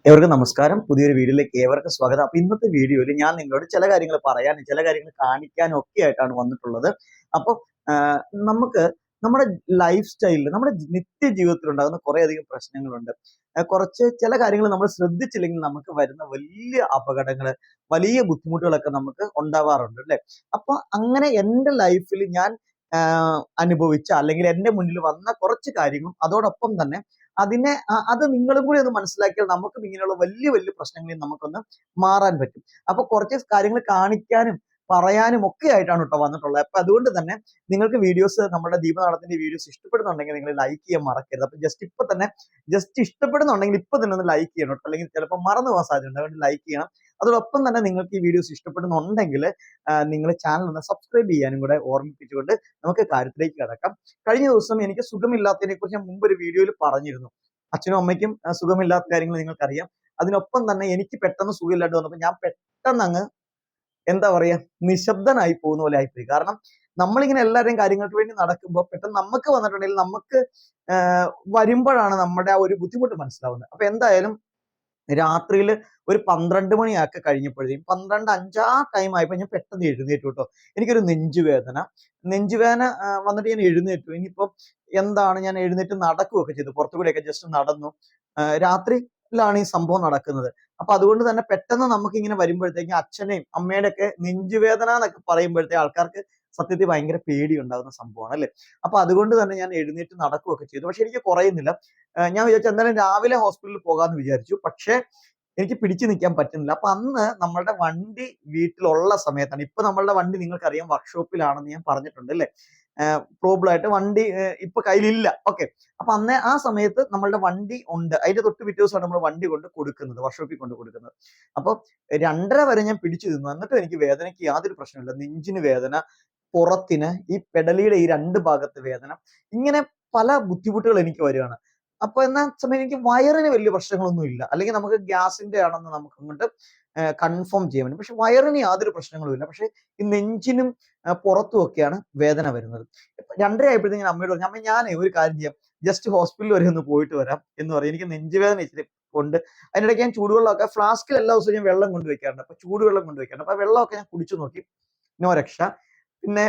ഏവർക്കും നമസ്കാരം. പുതിയൊരു വീഡിയോയിലേക്ക് ഏവർക്കും സ്വാഗതം. അപ്പൊ ഇന്നത്തെ വീഡിയോയിൽ ഞാൻ നിങ്ങളോട് ചില കാര്യങ്ങൾ പറയാനും ചില കാര്യങ്ങൾ കാണിക്കാനും ഒക്കെ ആയിട്ടാണ് വന്നിട്ടുള്ളത്. അപ്പൊ ആഹ് നമുക്ക് നമ്മുടെ ലൈഫ് സ്റ്റൈലിൽ നമ്മുടെ നിത്യ ജീവിതത്തിൽ ഉണ്ടാകുന്ന കുറേയധികം പ്രശ്നങ്ങളുണ്ട്. കുറച്ച് ചില കാര്യങ്ങൾ നമ്മൾ ശ്രദ്ധിച്ചില്ലെങ്കിൽ നമുക്ക് വരുന്ന വലിയ അപകടങ്ങള്, വലിയ ബുദ്ധിമുട്ടുകളൊക്കെ നമുക്ക് ഉണ്ടാവാറുണ്ട് ല്ലേ? അപ്പൊ അങ്ങനെ എന്റെ ലൈഫിൽ ഞാൻ അനുഭവിച്ച അല്ലെങ്കിൽ എന്റെ മുന്നിൽ വന്ന കുറച്ച് കാര്യങ്ങളും അതോടൊപ്പം തന്നെ അത് നിങ്ങളും കൂടി ഒന്ന് മനസ്സിലാക്കിയാൽ നമുക്കും ഇങ്ങനെയുള്ള വലിയ വലിയ പ്രശ്നങ്ങളിൽ നമുക്കൊന്ന് മാറാൻ പറ്റും. അപ്പൊ കുറച്ച് കാര്യങ്ങൾ കാണിക്കാനും പറയാനും ഒക്കെ ആയിട്ടാണ് കേട്ടോ വന്നിട്ടുള്ളത്. അപ്പൊ അതുകൊണ്ട് തന്നെ നിങ്ങൾക്ക് വീഡിയോസ് നമ്മുടെ ദീപനാളത്തിന്റെ വീഡിയോസ് ഇഷ്ടപ്പെടുന്നുണ്ടെങ്കിൽ നിങ്ങൾ ലൈക്ക് ചെയ്യാൻ മറക്കരുത്. അപ്പൊ ജസ്റ്റ് ഇഷ്ടപ്പെടുന്നുണ്ടെങ്കിൽ ഇപ്പൊ തന്നെ ഒന്ന് ലൈക്ക് ചെയ്യണം കേട്ടോ. അല്ലെങ്കിൽ ചിലപ്പോൾ മറന്നു പോകാൻ സാധ്യതയുണ്ട്. അതുകൊണ്ട് ലൈക്ക് ചെയ്യണം. അതോടൊപ്പം തന്നെ നിങ്ങൾക്ക് ഈ വീഡിയോസ് ഇഷ്ടപ്പെടുന്നുണ്ടെങ്കിൽ നിങ്ങൾ ചാനൽ ഒന്ന് സബ്സ്ക്രൈബ് ചെയ്യാനും കൂടെ ഓർമ്മിപ്പിച്ചുകൊണ്ട് നമുക്ക് കാര്യത്തിലേക്ക് കടക്കാം. കഴിഞ്ഞ ദിവസം എനിക്ക് സുഖമില്ലാത്തതിനെ കുറിച്ച് ഞാൻ മുമ്പ് ഒരു വീഡിയോയിൽ പറഞ്ഞിരുന്നു. അച്ഛനും അമ്മയ്ക്കും സുഖമില്ലാത്ത കാര്യങ്ങൾ നിങ്ങൾക്കറിയാം. അതിനൊപ്പം തന്നെ എനിക്ക് പെട്ടെന്ന് സുഖമില്ലാണ്ട് വന്നപ്പോൾ ഞാൻ പെട്ടെന്ന് അങ്ങ് എന്താ പറയാ നിശബ്ദനായി പോകുന്ന പോലെ ആയിപ്പോയി. കാരണം നമ്മളിങ്ങനെ എല്ലാവരുടെയും കാര്യങ്ങൾക്ക് വേണ്ടി നടക്കുമ്പോൾ പെട്ടെന്ന് നമുക്ക് വന്നിട്ടുണ്ടെങ്കിൽ നമുക്ക് വരുമ്പോഴാണ് നമ്മുടെ ആ ഒരു ബുദ്ധിമുട്ട് മനസ്സിലാവുന്നത്. അപ്പൊ എന്തായാലും രാത്രിയിൽ ഒരു 12 മണിയൊക്കെ കഴിഞ്ഞപ്പോഴത്തേക്കും 12:05 ആ ടൈം ആയപ്പോൾ ഞാൻ പെട്ടെന്ന് എഴുന്നേറ്റു കേട്ടോ. എനിക്കൊരു നെഞ്ചുവേദന വന്നിട്ട് ഞാൻ എഴുന്നേറ്റു. ഇനിയിപ്പം എന്താണ്, ഞാൻ എഴുന്നേറ്റ് നടക്കുകയൊക്കെ ചെയ്തു. പുറത്തുകൂടെയൊക്കെ ജസ്റ്റ് നടന്നു. രാത്രിയിലാണ് ഈ സംഭവം നടക്കുന്നത്. അപ്പൊ അതുകൊണ്ട് തന്നെ പെട്ടെന്ന് നമുക്ക് ഇങ്ങനെ വരുമ്പോഴത്തേക്കും അച്ഛനെയും അമ്മയുടെ ഒക്കെ നെഞ്ചുവേദന എന്നൊക്കെ പറയുമ്പോഴത്തേക്ക് ആൾക്കാർക്ക് സത്യത്തിൽ ഭയങ്കര പേടി ഉണ്ടാകുന്ന സംഭവമാണ് അല്ലെ. അപ്പൊ അതുകൊണ്ട് തന്നെ ഞാൻ എഴുന്നേറ്റ് നടക്കുകയൊക്കെ ചെയ്തു. പക്ഷെ എനിക്ക് കുറയുന്നില്ല. ഞാൻ വിചാരിച്ചു എന്തായാലും രാവിലെ ഹോസ്പിറ്റലിൽ പോകാമെന്ന് വിചാരിച്ചു. പക്ഷേ എനിക്ക് പിടിച്ചു നിൽക്കാൻ പറ്റുന്നില്ല. അപ്പൊ അന്ന് നമ്മളുടെ വണ്ടി വീട്ടിലുള്ള സമയത്താണ്. ഇപ്പൊ നമ്മളുടെ വണ്ടി നിങ്ങൾക്കറിയാം വർക്ക്ഷോപ്പിലാണെന്ന് ഞാൻ പറഞ്ഞിട്ടുണ്ട് അല്ലേ. പ്രോബ്ലം ആയിട്ട് വണ്ടി ഇപ്പൊ കയ്യിലില്ല. ഓക്കെ. അപ്പൊ അന്ന് ആ സമയത്ത് നമ്മളുടെ വണ്ടി ഉണ്ട്. അതിന്റെ തൊട്ട് പിറ്റേ ദിവസമാണ് നമ്മൾ വണ്ടി കൊണ്ട് കൊടുക്കുന്നത്, വർക്ക്ഷോപ്പിൽ കൊണ്ട് കൊടുക്കുന്നത്. അപ്പൊ 2:30 വരെ ഞാൻ പിടിച്ചു നിന്നു. എന്നിട്ടും എനിക്ക് വേദനയ്ക്ക് യാതൊരു പ്രശ്നമില്ല. നെഞ്ചിന് വേദന, പുറത്തിന് ഈ പെടലിയുടെ ഈ 2 ഭാഗത്ത് വേദന, ഇങ്ങനെ പല ബുദ്ധിമുട്ടുകൾ എനിക്ക് വരികയാണ്. അപ്പൊ എന്നാ സമയം എനിക്ക് വയറിന് വലിയ പ്രശ്നങ്ങളൊന്നും ഇല്ല. അല്ലെങ്കിൽ നമുക്ക് ഗ്യാസിന്റെ ആണെന്ന് നമുക്ക് അങ്ങോട്ട് കൺഫേം ചെയ്യാൻ പറ്റും. പക്ഷെ വയറിന് യാതൊരു പ്രശ്നങ്ങളും ഇല്ല. പക്ഷെ ഈ നെഞ്ചിനും പുറത്തും ഒക്കെയാണ് വേദന വരുന്നത്. 2:30 ആയപ്പോഴത്തേക്കും ഞാൻ അമ്മയോട് പറഞ്ഞു, അമ്മ ഞാനേ ഒരു കാര്യം ചെയ്യാം, ജസ്റ്റ് ഹോസ്പിറ്റലിൽ വരെ ഒന്ന് പോയിട്ട് വരാം എന്ന് പറയും. എനിക്ക് നെഞ്ചുവേദന ഇച്ചിരി കൊണ്ട് അതിനിടയ്ക്ക് ഞാൻ ചൂടുവെള്ളമൊക്കെ ഫ്ലാസ്കിൽ എല്ലാ ദിവസവും ഞാൻ വെള്ളം കൊണ്ട് വെക്കാറുണ്ട്. അപ്പൊ ചൂടുവെള്ളം കൊണ്ട് വെക്കാറുണ്ട്. അപ്പൊ വെള്ളമൊക്കെ ഞാൻ കുടിച്ചു നോക്കി, നോ രക്ഷ. പിന്നെ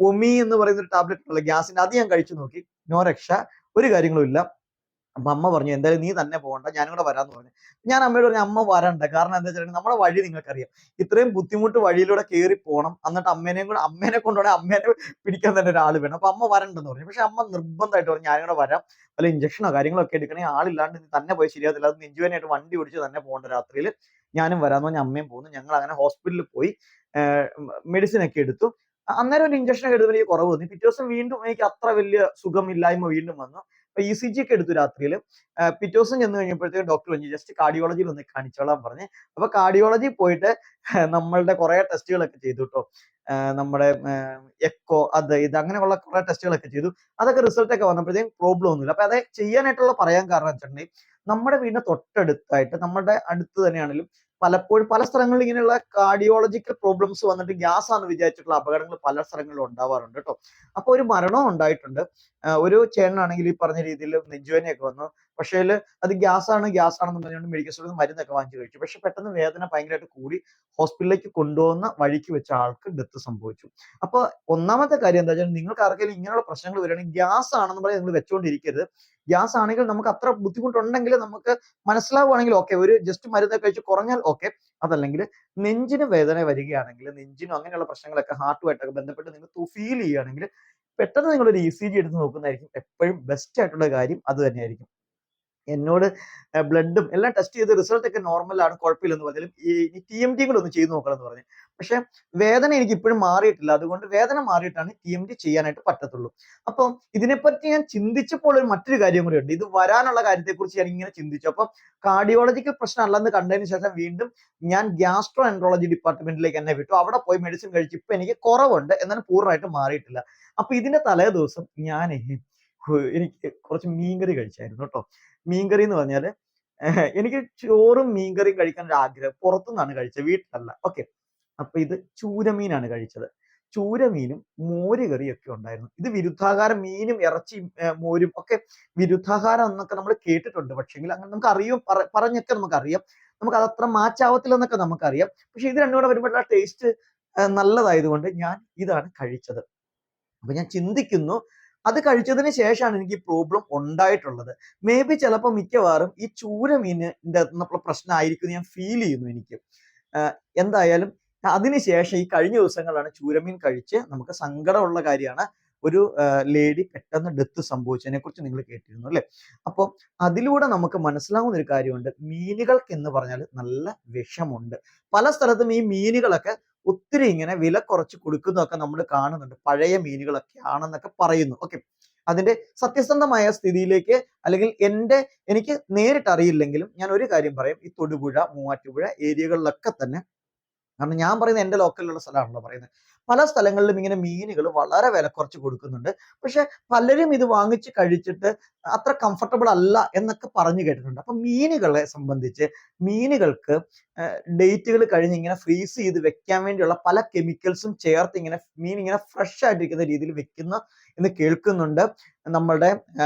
ഒമി എന്ന് പറയുന്ന ഒരു ടാബ്ലറ്റ് ഉണ്ടല്ലോ ഗ്യാസിന്റെ, അത് ഞാൻ കഴിച്ചു നോക്കി, നോ രക്ഷ. ഒരു കാര്യങ്ങളും ഇല്ല. അപ്പൊ അമ്മ പറഞ്ഞു എന്തായാലും നീ തന്നെ പോകണ്ട, ഞാനും കൂടെ വരാന്ന് പറഞ്ഞു. ഞാൻ അമ്മയോട് പറഞ്ഞു അമ്മ വരണ്ട. കാരണം എന്താ വെച്ചിട്ടുണ്ടെങ്കിൽ നമ്മുടെ വഴി നിങ്ങൾക്കറിയാം. ഇത്രയും ബുദ്ധിമുട്ട് വഴിയിലൂടെ കയറി പോകണം. എന്നിട്ട് അമ്മേനെ കൊണ്ടുപോകണേ, അമ്മേനെ പിടിക്കാൻ തന്നെ ഒരാൾ വേണം. അപ്പൊ അമ്മ വരണ്ടെന്ന് പറഞ്ഞു. പക്ഷെ അമ്മ നിർബന്ധമായിട്ട് പറഞ്ഞു ഞാനും കൂടെ വരാം, വല്ല ഇഞ്ചക്ഷനോ കാര്യങ്ങളോ ഒക്കെ എടുക്കണേ, ആളില്ലാണ്ട് നീ തന്നെ പോയി ശരിയാകത്തില്ല, അത് നെഞ്ചുവേദനയായിട്ട് വണ്ടി ഓടിച്ച് തന്നെ പോകേണ്ട രാത്രിയിൽ, ഞാനും വരാമെന്ന് പറഞ്ഞ് അമ്മയും പോകുന്നു. ഞങ്ങൾ അങ്ങനെ ഹോസ്പിറ്റലിൽ പോയി മെഡിസിൻ ഒക്കെ എടുത്തു. അന്നേരം ഒരു ഇഞ്ചക്ഷൻ ഒക്കെ എടുത്തപ്പോൾ എനിക്ക് കുറവ് തോന്നി. പിറ്റേ ദിവസം വീണ്ടും എനിക്ക് അത്ര വലിയ സുഖമില്ലായ്മ വീണ്ടും വന്നു. അപ്പൊ ECG ഒക്കെ എടുത്തു രാത്രിയിൽ. പിറ്റേ ദിവസം ചെന്ന് കഴിഞ്ഞപ്പോഴത്തേക്കും ഡോക്ടർ പറഞ്ഞു ജസ്റ്റ് കാർഡിയോളജിയിൽ ഒന്ന് കാണിച്ചോളാൻ പറഞ്ഞ്. അപ്പൊ കാർഡിയോളജി പോയിട്ട് നമ്മളുടെ കുറെ ടെസ്റ്റുകളൊക്കെ ചെയ്തു കേട്ടോ. നമ്മുടെ എക്കോ, അത് ഇത് അങ്ങനെയുള്ള കുറെ ടെസ്റ്റുകളൊക്കെ ചെയ്തു. അതൊക്കെ റിസൾട്ട് ഒക്കെ വന്നപ്പോഴത്തേക്കും പ്രോബ്ലം ഒന്നുമില്ല. അപ്പൊ അത് ചെയ്യാനായിട്ടുള്ള പറയാൻ കാരണം വെച്ചിട്ടുണ്ടെങ്കിൽ നമ്മുടെ വീടിന്റെ തൊട്ടടുത്തായിട്ട്, നമ്മുടെ അടുത്ത് തന്നെയാണെങ്കിലും പലപ്പോഴും പല സ്ഥലങ്ങളിലും ഇങ്ങനെയുള്ള കാർഡിയോളജിക്കൽ പ്രോബ്ലംസ് വന്നിട്ട് ഗ്യാസ് ആണെന്ന് വിചാരിച്ചിട്ടുള്ള അപകടങ്ങൾ പല സ്ഥലങ്ങളിലും ഉണ്ടാവാറുണ്ട് കേട്ടോ. അപ്പൊ ഒരു മരണവും ഉണ്ടായിട്ടുണ്ട്. ഒരു ചേട്ടനാണെങ്കിൽ ഈ പറഞ്ഞ രീതിയിൽ നെഞ്ചുവേദനയൊക്കെ വന്നു. പക്ഷേ അത് ഗ്യാസ് ആണെന്ന് പറഞ്ഞുകൊണ്ട് മെഡിക്കൽ സ്റ്റോറിൽ നിന്ന് മരുന്നൊക്കെ വാങ്ങിച്ചു കഴിച്ചു. പക്ഷെ പെട്ടെന്ന് വേദന ഭയങ്കരമായിട്ട് കൂടി ഹോസ്പിറ്റലിലേക്ക് കൊണ്ടുപോകുന്ന വഴിക്ക് വെച്ച ആൾക്ക് ഡെത്ത് സംഭവിച്ചു. അപ്പൊ ഒന്നാമത്തെ കാര്യം എന്താ വെച്ചാൽ നിങ്ങൾക്ക് ആർക്കെങ്കിലും ഇങ്ങനെയുള്ള പ്രശ്നങ്ങൾ വരികയാണെങ്കിൽ ഗ്യാസ് ആണെന്ന് പറഞ്ഞ് നിങ്ങൾ വെച്ചുകൊണ്ടിരിക്കരുത്. ഗ്യാസ് ആണെങ്കിൽ നമുക്ക് അത്ര ബുദ്ധിമുട്ടുണ്ടെങ്കിൽ നമുക്ക് മനസ്സിലാവുകയാണെങ്കിൽ ഓക്കെ, ഒരു ജസ്റ്റ് മരുന്നൊക്കെ കഴിച്ച് കുറഞ്ഞാൽ ഓക്കെ. അതല്ലെങ്കിൽ നെഞ്ചിന് വേദന വരികയാണെങ്കിൽ, നെഞ്ചിനും അങ്ങനെയുള്ള പ്രശ്നങ്ങളൊക്കെ ഹാർട്ടുമായിട്ടൊക്കെ ബന്ധപ്പെട്ട് നിങ്ങൾക്ക് ഫീൽ ചെയ്യുകയാണെങ്കിൽ പെട്ടെന്ന് നിങ്ങളൊരു ECG എടുത്ത് നോക്കുന്നതായിരിക്കും എപ്പോഴും ബെസ്റ്റ് ആയിട്ടുള്ള കാര്യം. അത് തന്നെയായിരിക്കും. എന്നോട് ബ്ലഡും എല്ലാം ടെസ്റ്റ് ചെയ്ത് റിസൾട്ട് ഒക്കെ നോർമലാണ്, കുഴപ്പമില്ലെന്ന് പറഞ്ഞാലും ഈ TMT കൂടെ ഒന്ന് ചെയ്ത് നോക്കണം എന്ന് പറഞ്ഞു. പക്ഷെ വേദന എനിക്ക് ഇപ്പോഴും മാറിയിട്ടില്ല. അതുകൊണ്ട് വേദന മാറിയിട്ടാണ് TMT ചെയ്യാനായിട്ട് പറ്റത്തുള്ളൂ. അപ്പം ഇതിനെപ്പറ്റി ഞാൻ ചിന്തിച്ചപ്പോൾ മറ്റൊരു കാര്യം കൂടി ഉണ്ട്. ഇത് വരാനുള്ള കാര്യത്തെക്കുറിച്ച് ഞാൻ ഇങ്ങനെ ചിന്തിച്ചു. അപ്പം കാർഡിയോളജിക്കൽ പ്രശ്നം അല്ലെന്ന് കണ്ടതിന് ശേഷം വീണ്ടും ഞാൻ ഗ്യാസ്ട്രോ എൻട്രോളജി ഡിപ്പാർട്ട്മെന്റിലേക്ക് എന്നെ വിട്ടു. അവിടെ പോയി മെഡിസിൻ കഴിച്ച് ഇപ്പൊ എനിക്ക് കുറവുണ്ട്, എന്നാലും പൂർണ്ണമായിട്ട് മാറിയിട്ടില്ല. അപ്പൊ ഇതിന്റെ തലേ ദിവസം ഞാൻ എനിക്ക് കുറച്ച് മീൻകറി കഴിച്ചായിരുന്നു കേട്ടോ. മീൻകറി എന്ന് പറഞ്ഞാല് എനിക്ക് ചോറും മീൻകറിയും കഴിക്കാൻ ഒരു ആഗ്രഹം. പുറത്തുനിന്നാണ് കഴിച്ചത്, വീട്ടിലല്ല. ഓക്കെ. അപ്പൊ ഇത് ചൂരമീനാണ് കഴിച്ചത്. ചൂരമീനും മോര് കറിയൊക്കെ ഉണ്ടായിരുന്നു. ഇത് വിരുദ്ധാഹാരം, മീനും ഇറച്ചിയും മോരും ഒക്കെ വിരുദ്ധാഹാരം എന്നൊക്കെ നമ്മൾ കേട്ടിട്ടുണ്ട്. പക്ഷെങ്കിൽ അങ്ങനെ നമുക്ക് അറിയും, പറഞ്ഞൊക്കെ നമുക്കറിയാം. നമുക്ക് അതത്ര മാച്ച് ആവത്തില്ലെന്നൊക്കെ നമുക്കറിയാം. പക്ഷെ ഇത് രണ്ടും കൂടെ വരുമ്പോൾ ആ ടേസ്റ്റ് നല്ലതായതുകൊണ്ട് ഞാൻ ഇതാണ് കഴിച്ചത്. അപ്പൊ ഞാൻ ചിന്തിക്കുന്നു, അത് കഴിച്ചതിന് ശേഷമാണ് എനിക്ക് ഈ പ്രോബ്ലം ഉണ്ടായിട്ടുള്ളത്. മേ ബി ചിലപ്പോൾ മിക്കവാറും ഈ ചൂരമീനിന്റെ പ്രശ്നമായിരിക്കും ഞാൻ ഫീൽ ചെയ്യുന്നു എനിക്ക്. എന്തായാലും അതിനുശേഷം ഈ കഴിഞ്ഞ ദിവസങ്ങളാണ് ചൂരമീൻ കഴിച്ച് നമുക്ക് സങ്കടമുള്ള കാര്യമാണ്, ഒരു ലേഡി പെട്ടെന്ന് ഡെത്ത് സംഭവിച്ചതിനെ കുറിച്ച് നിങ്ങൾ കേട്ടിരുന്നു അല്ലെ? അപ്പോൾ അതിലൂടെ നമുക്ക് മനസ്സിലാവുന്ന ഒരു കാര്യമുണ്ട്, മീനുകൾക്ക് എന്ന് പറഞ്ഞാൽ നല്ല വിഷമുണ്ട്. പല സ്ഥലത്തും ഈ മീനുകളൊക്കെ ഒത്തിരി ഇങ്ങനെ വില കുറച്ച് കൊടുക്കുന്നതൊക്കെ നമ്മൾ കാണുന്നുണ്ട്. പഴയ മീനുകളൊക്കെ ആണെന്നൊക്കെ പറയുന്നു. ഓക്കെ, അതിന്റെ സത്യസന്ധമായ സ്ഥിതിയിലേക്ക്, അല്ലെങ്കിൽ എനിക്ക് നേരിട്ട് അറിയില്ലെങ്കിലും ഞാൻ ഒരു കാര്യം പറയും, ഈ തൊടുപുഴ, മൂവാറ്റുപുഴ ഏരിയകളിലൊക്കെ തന്നെ, കാരണം ഞാൻ പറയുന്നത് എൻ്റെ ലോക്കലിലുള്ള സ്ഥലമാണല്ലോ പറയുന്നത്, പല സ്ഥലങ്ങളിലും ഇങ്ങനെ മീനുകൾ വളരെ വില കുറച്ച് കൊടുക്കുന്നുണ്ട്. പക്ഷെ പലരും ഇത് വാങ്ങിച്ച് കഴിച്ചിട്ട് അത്ര കംഫർട്ടബിൾ അല്ല എന്നൊക്കെ പറഞ്ഞു കേട്ടിട്ടുണ്ട്. അപ്പൊ മീനുകളെ സംബന്ധിച്ച് മീനുകൾക്ക് ഡേറ്റുകൾ കഴിഞ്ഞ് ഇങ്ങനെ ഫ്രീസ് ചെയ്ത് വെക്കാൻ വേണ്ടിയുള്ള പല കെമിക്കൽസും ചേർത്ത് ഇങ്ങനെ മീൻ ഇങ്ങനെ ഫ്രഷ് ആയിട്ടിരിക്കുന്ന രീതിയിൽ വെക്കുന്ന എന്ന് കേൾക്കുന്നുണ്ട്. നമ്മളുടെ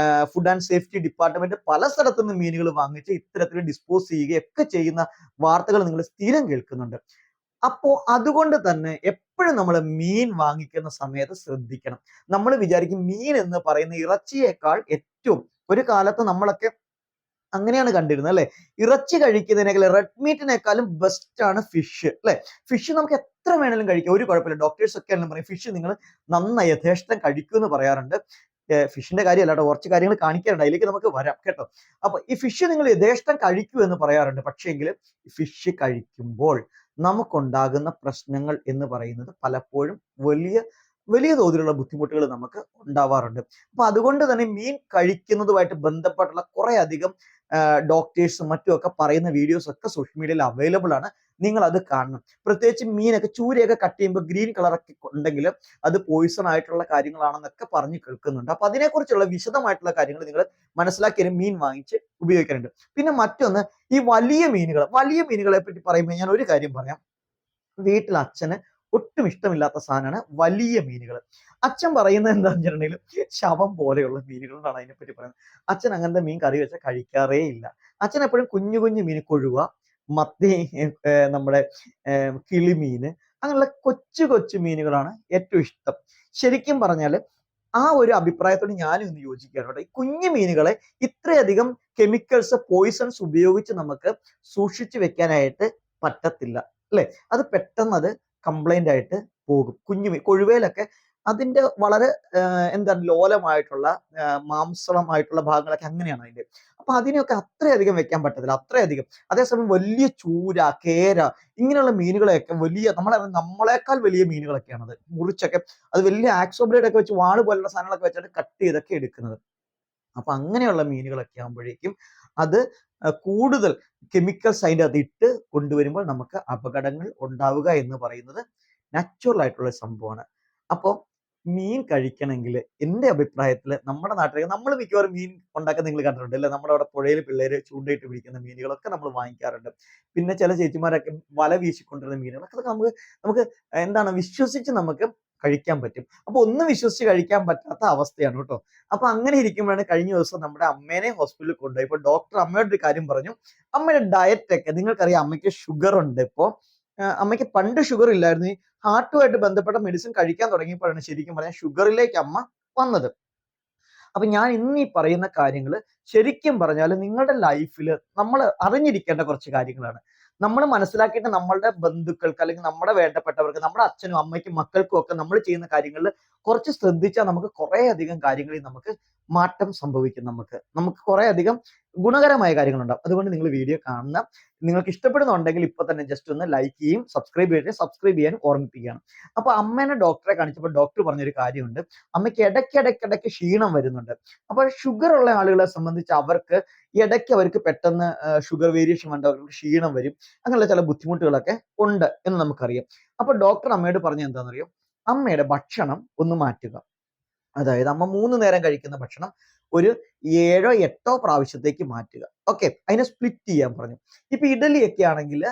ഫുഡ് ആൻഡ് സേഫ്റ്റി ഡിപ്പാർട്ട്മെന്റ് പല സ്ഥലത്തു നിന്ന് മീനുകൾ വാങ്ങിച്ച് ഇത്തരത്തിൽ ഡിസ്പോസ് ചെയ്യുകയൊക്കെ ചെയ്യുന്ന വാർത്തകൾ നിങ്ങൾ സ്ഥിരം കേൾക്കുന്നുണ്ട്. അപ്പോ അതുകൊണ്ട് തന്നെ എപ്പോഴും നമ്മൾ മീൻ വാങ്ങിക്കുന്ന സമയത്ത് ശ്രദ്ധിക്കണം. നമ്മൾ വിചാരിക്കും മീൻ എന്ന് പറയുന്ന ഇറച്ചിയേക്കാൾ ഏറ്റവും, ഒരു കാലത്ത് നമ്മളൊക്കെ അങ്ങനെയാണ് കണ്ടിരുന്നത് അല്ലെ, ഇറച്ചി കഴിക്കുന്നതിനേക്കാൾ റെഡ് മീറ്റിനേക്കാളും ബെസ്റ്റ് ആണ് ഫിഷ് അല്ലെ. ഫിഷ് നമുക്ക് എത്ര വേണേലും കഴിക്കാം, ഒരു കുഴപ്പമില്ല. ഡോക്ടേഴ്സ് ഒക്കെ എല്ലാം പറയും ഫിഷ് നിങ്ങൾ നന്നായി യഥേഷ്ടം കഴിക്കൂ എന്ന് പറയാറുണ്ട്. ഫിഷിന്റെ കാര്യമല്ല കേട്ടോ, കുറച്ച് കാര്യങ്ങൾ കാണിക്കാറുണ്ട്, അതിലേക്ക് നമുക്ക് വരാം കേട്ടോ. അപ്പൊ ഈ ഫിഷ് നിങ്ങൾ യഥേഷ്ടം കഴിക്കൂ എന്ന് പറയാറുണ്ട്. പക്ഷേങ്കിൽ ഫിഷ് കഴിക്കുമ്പോൾ നമുക്കുണ്ടാകുന്ന പ്രശ്നങ്ങൾ എന്ന് പറയുന്നത് പലപ്പോഴും വലിയ വലിയ തോതിലുള്ള ബുദ്ധിമുട്ടുകൾ നമുക്ക് ഉണ്ടാവാറുണ്ട്. അപ്പൊ അതുകൊണ്ട് തന്നെ മീൻ കഴിക്കുന്നതുമായിട്ട് ബന്ധപ്പെട്ടുള്ള കുറെ അധികം ഡോക്ടേഴ്സും മറ്റും ഒക്കെ പറയുന്ന വീഡിയോസ് ഒക്കെ സോഷ്യൽ മീഡിയയിൽ അവൈലബിൾ ആണ്. നിങ്ങൾ അത് കാണണം. പ്രത്യേകിച്ച് മീനൊക്കെ ചൂരയൊക്കെ കട്ട് ചെയ്യുമ്പോൾ ഗ്രീൻ കളറൊക്കെ ഉണ്ടെങ്കിൽ അത് പോയിസൺ ആയിട്ടുള്ള കാര്യങ്ങളാണെന്നൊക്കെ പറഞ്ഞു കേൾക്കുന്നുണ്ട്. അപ്പൊ അതിനെക്കുറിച്ചുള്ള വിശദമായിട്ടുള്ള കാര്യങ്ങൾ നിങ്ങൾ മനസ്സിലാക്കിയാലും മീൻ വാങ്ങിച്ച് ഉപയോഗിക്കാറുണ്ട്. പിന്നെ മറ്റൊന്ന്, ഈ വലിയ മീനുകളെ പറ്റി പറയുമ്പോൾ ഞാൻ ഒരു കാര്യം പറയാം. വീട്ടിൽ അച്ഛന് ഒട്ടും ഇഷ്ടമില്ലാത്ത സാധനമാണ് വലിയ മീനുകൾ. അച്ഛൻ പറയുന്നത് എന്താണെന്ന് വെച്ചിട്ടുണ്ടെങ്കിലും ശവം പോലെയുള്ള മീനുകൾ എന്നാണ് അതിനെപ്പറ്റി പറയുന്നത്. അച്ഛൻ അങ്ങനത്തെ മീൻ കറി വെച്ചാൽ കഴിക്കാറേ ഇല്ല. അച്ഛൻ എപ്പോഴും കുഞ്ഞു കുഞ്ഞു മീൻ, കൊഴുവ, മത്തി, നമ്മുടെ കിളിമീന്, അങ്ങനെയുള്ള കൊച്ചു കൊച്ചു മീനുകളാണ് ഏറ്റവും ഇഷ്ടം. ശരിക്കും പറഞ്ഞാൽ ആ ഒരു അഭിപ്രായത്തോട് ഞാനും ഇന്ന് യോജിക്കുകയാണ് കേട്ടോ. ഈ കുഞ്ഞു മീനുകളെ ഇത്രയധികം കെമിക്കൽസ്, പോയിസൺസ് ഉപയോഗിച്ച് നമുക്ക് സൂക്ഷിച്ചു വെക്കാനായിട്ട് പറ്റത്തില്ല അല്ലെ. അത് പെട്ടെന്ന് അത് കംപ്ലൈന്റ് ആയിട്ട് പോകും. കൊഴുവേലൊക്കെ അതിന്റെ വളരെ എന്താണ് ലോലമായിട്ടുള്ള മാംസളമായിട്ടുള്ള ഭാഗങ്ങളൊക്കെ അങ്ങനെയാണ് അതിന്റെ. അപ്പൊ അതിനെയൊക്കെ അത്രയധികം വെക്കാൻ പറ്റത്തില്ല, അത്രയധികം. അതേസമയം വലിയ ചൂര, കേര, ഇങ്ങനെയുള്ള മീനുകളെയൊക്കെ വലിയ നമ്മളെക്കാൾ വലിയ മീനുകളൊക്കെയാണ് അത് മുറിച്ചൊക്കെ, അത് വലിയ ആക്സോബ്ലേഡ് ഒക്കെ വെച്ച് വാള് പോലുള്ള സാധനങ്ങളൊക്കെ വെച്ചിട്ട് കട്ട് ചെയ്തൊക്കെ എടുക്കുന്നത്. അപ്പൊ അങ്ങനെയുള്ള മീനുകളൊക്കെ ആകുമ്പോഴേക്കും അത് കൂടുതൽ കെമിക്കൽസ് അതിൻ്റെ അത് ഇട്ട് കൊണ്ടുവരുമ്പോൾ നമുക്ക് അപകടങ്ങൾ ഉണ്ടാവുക എന്ന് പറയുന്നത് നാച്ചുറൽ ആയിട്ടുള്ള സംഭവമാണ്. അപ്പോൾ മീൻ കഴിക്കണമെങ്കിൽ എൻ്റെ അഭിപ്രായത്തിൽ നമ്മുടെ നാട്ടിൽ നമ്മൾ മിക്കവാറും മീൻ ഉണ്ടാക്കാൻ നിങ്ങൾ കണ്ടിട്ടുണ്ട് അല്ലെ. നമ്മുടെ അവിടെ പുഴയിൽ പിള്ളേര് ചൂണ്ടയിട്ട് പിടിക്കുന്ന മീനുകളൊക്കെ നമ്മൾ വാങ്ങിക്കാറുണ്ട്. പിന്നെ ചില ചേച്ചിമാരൊക്കെ വല വീശിക്കൊണ്ടിരുന്ന മീനുകളൊക്കെ നമുക്ക് എന്താണ് വിശ്വസിച്ച് നമുക്ക് കഴിക്കാൻ പറ്റും. അപ്പൊ ഒന്നും വിശ്വസിച്ച് കഴിക്കാൻ പറ്റാത്ത അവസ്ഥയാണ് കേട്ടോ. അപ്പൊ അങ്ങനെ ഇരിക്കുമ്പോഴാണ് കഴിഞ്ഞ ദിവസം നമ്മുടെ അമ്മേനെ ഹോസ്പിറ്റലിൽ കൊണ്ടുപോയി. ഇപ്പൊ ഡോക്ടർ അമ്മയോട് ഒരു കാര്യം പറഞ്ഞു. അമ്മയുടെ ഡയറ്റ് ഒക്കെ നിങ്ങൾക്കറിയാം, അമ്മയ്ക്ക് ഷുഗർ ഉണ്ട്. ഇപ്പോ അമ്മയ്ക്ക് പണ്ട് ഷുഗർ ഇല്ലായിരുന്നു. ഈ ഹാർട്ടുമായിട്ട് ബന്ധപ്പെട്ട മെഡിസിൻ കഴിക്കാൻ തുടങ്ങിയപ്പോഴാണ് ശരിക്കും പറഞ്ഞാൽ ഷുഗറിലേക്ക് അമ്മ വന്നത്. അപ്പൊ ഞാൻ ഇന്ന് ഈ പറയുന്ന കാര്യങ്ങൾ ശരിക്കും പറഞ്ഞാൽ നിങ്ങളുടെ ലൈഫിൽ നമ്മൾ അറിഞ്ഞിരിക്കേണ്ട കുറച്ച് കാര്യങ്ങളാണ്. നമ്മൾ മനസ്സിലാക്കിയിട്ട് നമ്മളുടെ ബന്ധുക്കൾക്ക്, അല്ലെങ്കിൽ നമ്മുടെ വേണ്ടപ്പെട്ടവർക്ക്, നമ്മുടെ അച്ഛനും അമ്മയ്ക്കും മക്കൾക്കും ഒക്കെ നമ്മൾ ചെയ്യുന്ന കാര്യങ്ങളിൽ കുറച്ച് ശ്രദ്ധിച്ചാൽ നമുക്ക് കുറെ അധികം കാര്യങ്ങളിൽ നമുക്ക് മാറ്റം സംഭവിക്കും. നമുക്ക് കുറെ അധികം ഗുണകരമായ കാര്യങ്ങളുണ്ടാവും. അതുകൊണ്ട് നിങ്ങൾ വീഡിയോ കാണുന്ന, നിങ്ങൾക്ക് ഇഷ്ടപ്പെടുന്നുണ്ടെങ്കിൽ ഇപ്പൊ തന്നെ ജസ്റ്റ് ഒന്ന് ലൈക്ക് ചെയ്യും, സബ്സ്ക്രൈബ് ചെയ്യാനും ഓർമ്മിപ്പിക്കുകയാണ്. അപ്പൊ അമ്മേനെ ഡോക്ടറെ കാണിച്ചപ്പോൾ ഡോക്ടർ പറഞ്ഞൊരു കാര്യമുണ്ട്, അമ്മയ്ക്ക് ഇടയ്ക്കിടയ്ക്ക് ക്ഷീണം വരുന്നുണ്ട്. അപ്പൊ ഷുഗർ ഉള്ള ആളുകളെ സംബന്ധിച്ച് അവർക്ക് പെട്ടെന്ന് ഷുഗർ വേരിയേഷൻ ഉണ്ട്, അവർക്ക് ക്ഷീണം വരും, അങ്ങനെയുള്ള ചില ബുദ്ധിമുട്ടുകളൊക്കെ ഉണ്ട് എന്ന് നമുക്കറിയാം. അപ്പൊ ഡോക്ടർ അമ്മയോട് പറഞ്ഞ എന്താണെന്നറിയോ, അമ്മയുടെ ഭക്ഷണം ഒന്ന് മാറ്റുക. അതായത് അമ്മ 3 നേരം കഴിക്കുന്ന ഭക്ഷണം ഒരു 7 8 പ്രാവശ്യത്തേക്ക് മാറ്റുക. ഓക്കെ, അതിനെ സ്പ്ലിറ്റ് ചെയ്യാൻ പറഞ്ഞു. ഇപ്പൊ ഇഡലിയൊക്കെ ആണെങ്കിൽ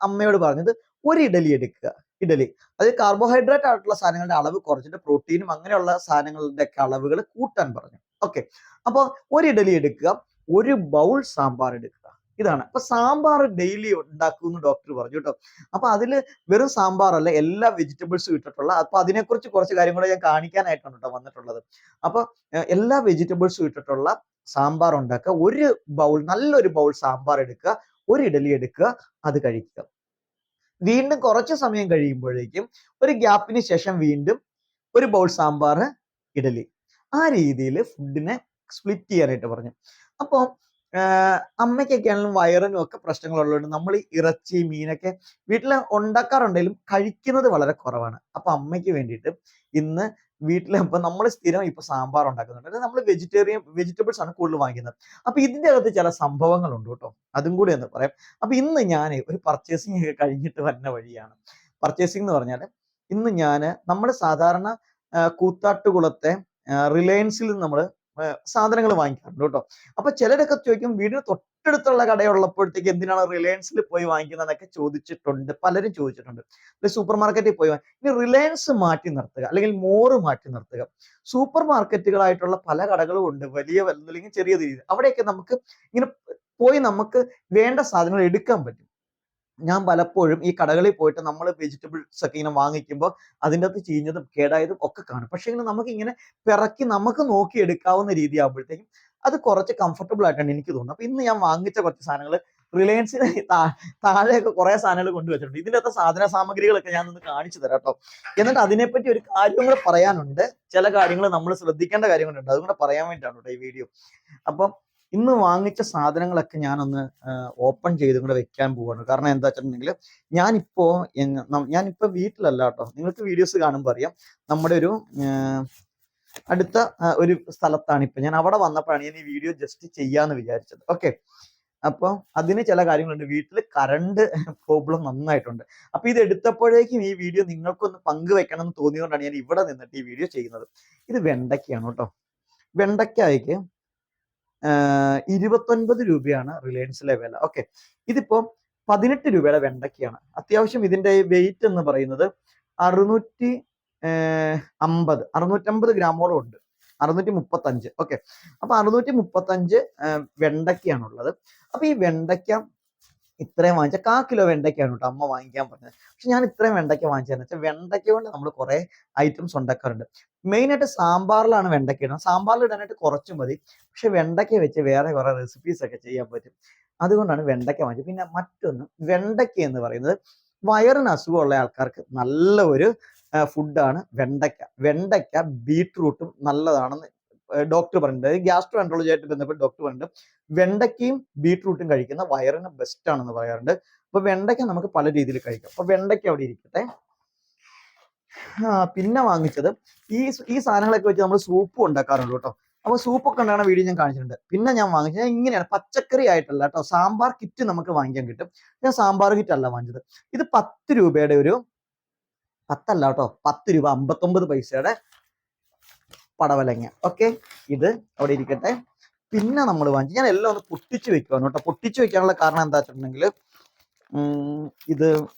അമ്മയോട് പറഞ്ഞത് ഒരു ഇഡലി എടുക്കുക, ഇഡലി. അത് കാർബോഹൈഡ്രേറ്റ് ആയിട്ടുള്ള സാധനങ്ങളുടെ അളവ് കുറച്ചിട്ട് പ്രോട്ടീനും അങ്ങനെയുള്ള സാധനങ്ങളുടെ ഒക്കെ അളവുകൾ കൂട്ടാൻ പറഞ്ഞു. ഓക്കെ. അപ്പോൾ ഒരു ഇഡലി എടുക്കുക, ഒരു ബൗൾ സാമ്പാർ എടുക്കുക. ഇതാണ്. അപ്പൊ സാമ്പാർ ഡെയിലി ഉണ്ടാക്കുമെന്ന് ഡോക്ടർ പറഞ്ഞു കേട്ടോ. അപ്പൊ അതിൽ വെറും സാമ്പാറല്ല, എല്ലാ വെജിറ്റബിൾസും ഇട്ടിട്ടുള്ള, അപ്പൊ അതിനെക്കുറിച്ച് കുറച്ച് കാര്യം കൂടെ ഞാൻ കാണിക്കാനായിട്ടാണ് കേട്ടോ വന്നിട്ടുള്ളത്. അപ്പൊ എല്ലാ വെജിറ്റബിൾസും ഇട്ടിട്ടുള്ള സാമ്പാർ ഉണ്ടാക്കുക. ഒരു ബൗൾ, നല്ലൊരു ബൗൾ സാമ്പാർ എടുക്കുക, ഒരു ഇഡലി എടുക്കുക, അത് കഴിക്കുക. വീണ്ടും കുറച്ച് സമയം കഴിയുമ്പോഴേക്കും ഒരു ഗ്യാപ്പിന് ശേഷം വീണ്ടും ഒരു ബൗൾ സാമ്പാർ, ഇഡലി. ആ രീതിയിൽ ഫുഡിനെ സ്പ്ലിറ്റ് ചെയ്യാനായിട്ട് പറഞ്ഞു. അപ്പോൾ അമ്മയ്ക്കൊക്കെയാണെങ്കിലും വയറിനും ഒക്കെ പ്രശ്നങ്ങളുള്ളതുകൊണ്ട് നമ്മൾ ഈ ഇറച്ചി, മീനൊക്കെ വീട്ടിൽ ഉണ്ടാക്കാറുണ്ടെങ്കിലും കഴിക്കുന്നത് വളരെ കുറവാണ്. അപ്പൊ അമ്മയ്ക്ക് വേണ്ടിയിട്ട് ഇന്ന് വീട്ടിൽ ഇപ്പൊ നമ്മൾ സ്ഥിരം ഇപ്പൊ സാമ്പാർ ഉണ്ടാക്കുന്നുണ്ട്. നമ്മൾ വെജിറ്റബിൾസ് ആണ് കൂടുതൽ വാങ്ങിക്കുന്നത്. അപ്പൊ ഇതിന്റെ അകത്ത് ചില സംഭവങ്ങളുണ്ട് കേട്ടോ, അതും കൂടി എന്ന് പറയാം. അപ്പൊ ഇന്ന് ഞാൻ ഒരു പർച്ചേസിങ് ഒക്കെ കഴിഞ്ഞിട്ട് വരുന്ന വഴിയാണ്. പർച്ചേസിംഗ് എന്ന് പറഞ്ഞാൽ ഇന്ന് ഞാൻ നമ്മൾ സാധാരണ കൂത്താട്ടുകുളത്തെ റിലയൻസിൽ നിന്ന് നമ്മൾ സാധനങ്ങൾ വാങ്ങിക്കാറുണ്ട് കേട്ടോ. അപ്പൊ ചിലരൊക്കെ ചോദിക്കും, വീടിന് തൊട്ടടുത്തുള്ള കടയുള്ളപ്പോഴത്തേക്ക് എന്തിനാണ് റിലയൻസിൽ പോയി വാങ്ങിക്കുന്നതെന്നൊക്കെ ചോദിച്ചിട്ടുണ്ട്, പലരും ചോദിച്ചിട്ടുണ്ട്. സൂപ്പർ മാർക്കറ്റിൽ പോയി ഇനി റിലയൻസ് മാറ്റി നിർത്തുക, അല്ലെങ്കിൽ മോറ് മാറ്റി നിർത്തുക. സൂപ്പർ മാർക്കറ്റുകളായിട്ടുള്ള പല കടകളും ഉണ്ട്, വലിയ അല്ലെങ്കിൽ ചെറിയ രീതിയിൽ. അവിടെയൊക്കെ നമുക്ക് ഇങ്ങനെ പോയി നമുക്ക് വേണ്ട സാധനങ്ങൾ എടുക്കാൻ പറ്റും. ഞാൻ പലപ്പോഴും ഈ കടകളിൽ പോയിട്ട് നമ്മൾ വെജിറ്റബിൾസ് ഒക്കെ ഇങ്ങനെ വാങ്ങിക്കുമ്പോൾ അതിൻ്റെ അകത്ത് ചീഞ്ഞതും കേടായതും ഒക്കെ കാണും. പക്ഷെ ഇങ്ങനെ നമുക്ക് ഇങ്ങനെ പിറക്കി നമുക്ക് നോക്കി എടുക്കാവുന്ന രീതി ആകുമ്പോഴത്തേക്കും അത് കുറച്ച് കംഫർട്ടബിൾ ആയിട്ടാണ് എനിക്ക് തോന്നുന്നത്. അപ്പൊ ഇന്ന് ഞാൻ വാങ്ങിച്ച കുറച്ച് സാധനങ്ങൾ റിലയൻസിന് താഴെയൊക്കെ കുറെ സാധനങ്ങൾ കൊണ്ടുവച്ചിട്ടുണ്ട്. ഇതിൻ്റെ അകത്ത് സാധന സാമഗ്രികളൊക്കെ ഞാൻ ഒന്ന് കാണിച്ചു തരാം കേട്ടോ. എന്നിട്ട് അതിനെപ്പറ്റി ഒരു കാര്യം കൂടെ പറയാനുണ്ട്. ചില കാര്യങ്ങൾ നമ്മൾ ശ്രദ്ധിക്കേണ്ട കാര്യങ്ങളുണ്ട്, അതും കൂടെ പറയാൻ വേണ്ടിയിട്ടാണ് കേട്ടോ ഈ വീഡിയോ. അപ്പം ഇന്ന് വാങ്ങിച്ച സാധനങ്ങളൊക്കെ ഞാനൊന്ന് ഓപ്പൺ ചെയ്തും കൂടെ വെക്കാൻ പോവാണ്. കാരണം എന്താ വെച്ചിട്ടുണ്ടെങ്കിൽ ഞാനിപ്പോ വീട്ടിലല്ല കേട്ടോ. നിങ്ങൾക്ക് വീഡിയോസ് കാണുമ്പോൾ അറിയാം, നമ്മുടെ ഒരു അടുത്ത ഒരു സ്ഥലത്താണ് ഇപ്പൊ. ഞാൻ അവിടെ വന്നപ്പോഴാണ് ഞാൻ ഈ വീഡിയോ ജസ്റ്റ് ചെയ്യാന്ന് വിചാരിച്ചത്. ഓക്കെ. അപ്പൊ അതിന് ചില കാര്യങ്ങളുണ്ട്. വീട്ടിൽ കറണ്ട് പ്രോബ്ലം നന്നായിട്ടുണ്ട്. അപ്പൊ ഇത് എടുത്തപ്പോഴേക്കും ഈ വീഡിയോ നിങ്ങൾക്കൊന്ന് പങ്കുവെക്കണം എന്ന് തോന്നിയതുകൊണ്ടാണ് ഞാൻ ഇവിടെ നിന്നിട്ട് ഈ വീഡിയോ ചെയ്യുന്നത്. ഇത് വെണ്ടയ്ക്കയാണ് കേട്ടോ. വെണ്ടയ്ക്കായ്ക്ക് 29 രൂപയാണ് റിലയൻസിലെ വില. ഓക്കെ. ഇതിപ്പോ 18 രൂപയുടെ വെണ്ടയ്ക്കയാണ്. അത്യാവശ്യം ഇതിന്റെ വെയിറ്റ് എന്ന് പറയുന്നത് 650 ഗ്രാമോളം ഉണ്ട്. 635. ഓക്കെ. അപ്പൊ 635 വെണ്ടയ്ക്കയാണുള്ളത്. അപ്പൊ ഈ വെണ്ടയ്ക്ക ഇത്രയും വാങ്ങിച്ച 1/4 കിലോ വെണ്ടയ്ക്കാണ് കേട്ടോ അമ്മ വാങ്ങിക്കാൻ പറഞ്ഞത്. പക്ഷെ ഞാൻ ഇത്രയും വെണ്ടയ്ക്ക വാങ്ങിച്ചതെന്ന് വെച്ചാൽ വെണ്ടയ്ക്ക കൊണ്ട് നമ്മൾ കുറെ ഐറ്റംസ് ഉണ്ടാക്കാറുണ്ട്. മെയിൻ ആയിട്ട് സാമ്പാറിലാണ് വെണ്ടയ്ക്ക ഇടുന്നത്. സാമ്പാറിൽ ഇടാനായിട്ട് കുറച്ച് മതി, പക്ഷെ വെണ്ടയ്ക്ക വെച്ച് വേറെ കുറെ റെസിപ്പീസ് ഒക്കെ ചെയ്യാൻ പറ്റും. അതുകൊണ്ടാണ് വെണ്ടയ്ക്ക വാങ്ങിച്ചത്. പിന്നെ മറ്റൊന്ന്, വെണ്ടയ്ക്ക എന്ന് പറയുന്നത് വയറിന് അസുഖമുള്ള ആൾക്കാർക്ക് നല്ല ഒരു ഫുഡാണ് വെണ്ടയ്ക്ക. വെണ്ടയ്ക്ക ബീട്രൂട്ടും നല്ലതാണെന്ന് ഡോക്ടർ പറഞ്ഞിട്ടുണ്ട്. ഗ്യാസ്ട്രോ ആൻട്രോളജി ആയിട്ട് ബന്ധപ്പെട്ട് ഡോക്ടർ പറഞ്ഞിട്ടുണ്ട് വെണ്ടയ്ക്കയും ബീട്രൂട്ടും കഴിക്കുന്ന വയറിന് ബെസ്റ്റ് ആണെന്ന് പറയാറുണ്ട്. അപ്പൊ വെണ്ടയ്ക്ക നമുക്ക് പല രീതിയിൽ കഴിക്കാം. അപ്പൊ വെണ്ടയ്ക്ക അവിടെ ഇരിക്കട്ടെ. പിന്നെ വാങ്ങിച്ചത് ഈ സാധനങ്ങളൊക്കെ വെച്ച് നമ്മൾ സൂപ്പ് ഉണ്ടാക്കാറുണ്ട് കേട്ടോ. അപ്പൊ സൂപ്പൊക്കെ ഉണ്ടാകുന്ന വീഡിയോ ഞാൻ കാണിച്ചിട്ടുണ്ട്. പിന്നെ ഞാൻ വാങ്ങിച്ചത് ഇങ്ങനെയാണ്, പച്ചക്കറി ആയിട്ടല്ല കേട്ടോ. സാമ്പാർ കിറ്റ് നമുക്ക് വാങ്ങിക്കാൻ കിട്ടും. ഞാൻ സാമ്പാർ കിറ്റ് അല്ല വാങ്ങിച്ചത്. ഇത് 10 രൂപയുടെ ഒരു 10 അല്ല കേട്ടോ, 10 രൂപ 59 പൈസയുടെ പടവലങ്ങ. ഓക്കെ. ഇത് അവിടെ ഇരിക്കട്ടെ. പിന്നെ നമ്മൾ വാങ്ങിച്ചു, ഞാൻ എല്ലാം ഒന്ന് പൊട്ടിച്ചു വെക്കുവാണ് കേട്ടോ. പൊട്ടിച്ചു വെക്കാനുള്ള കാരണം എന്താ വെച്ചിട്ടുണ്ടെങ്കിൽ ഇത്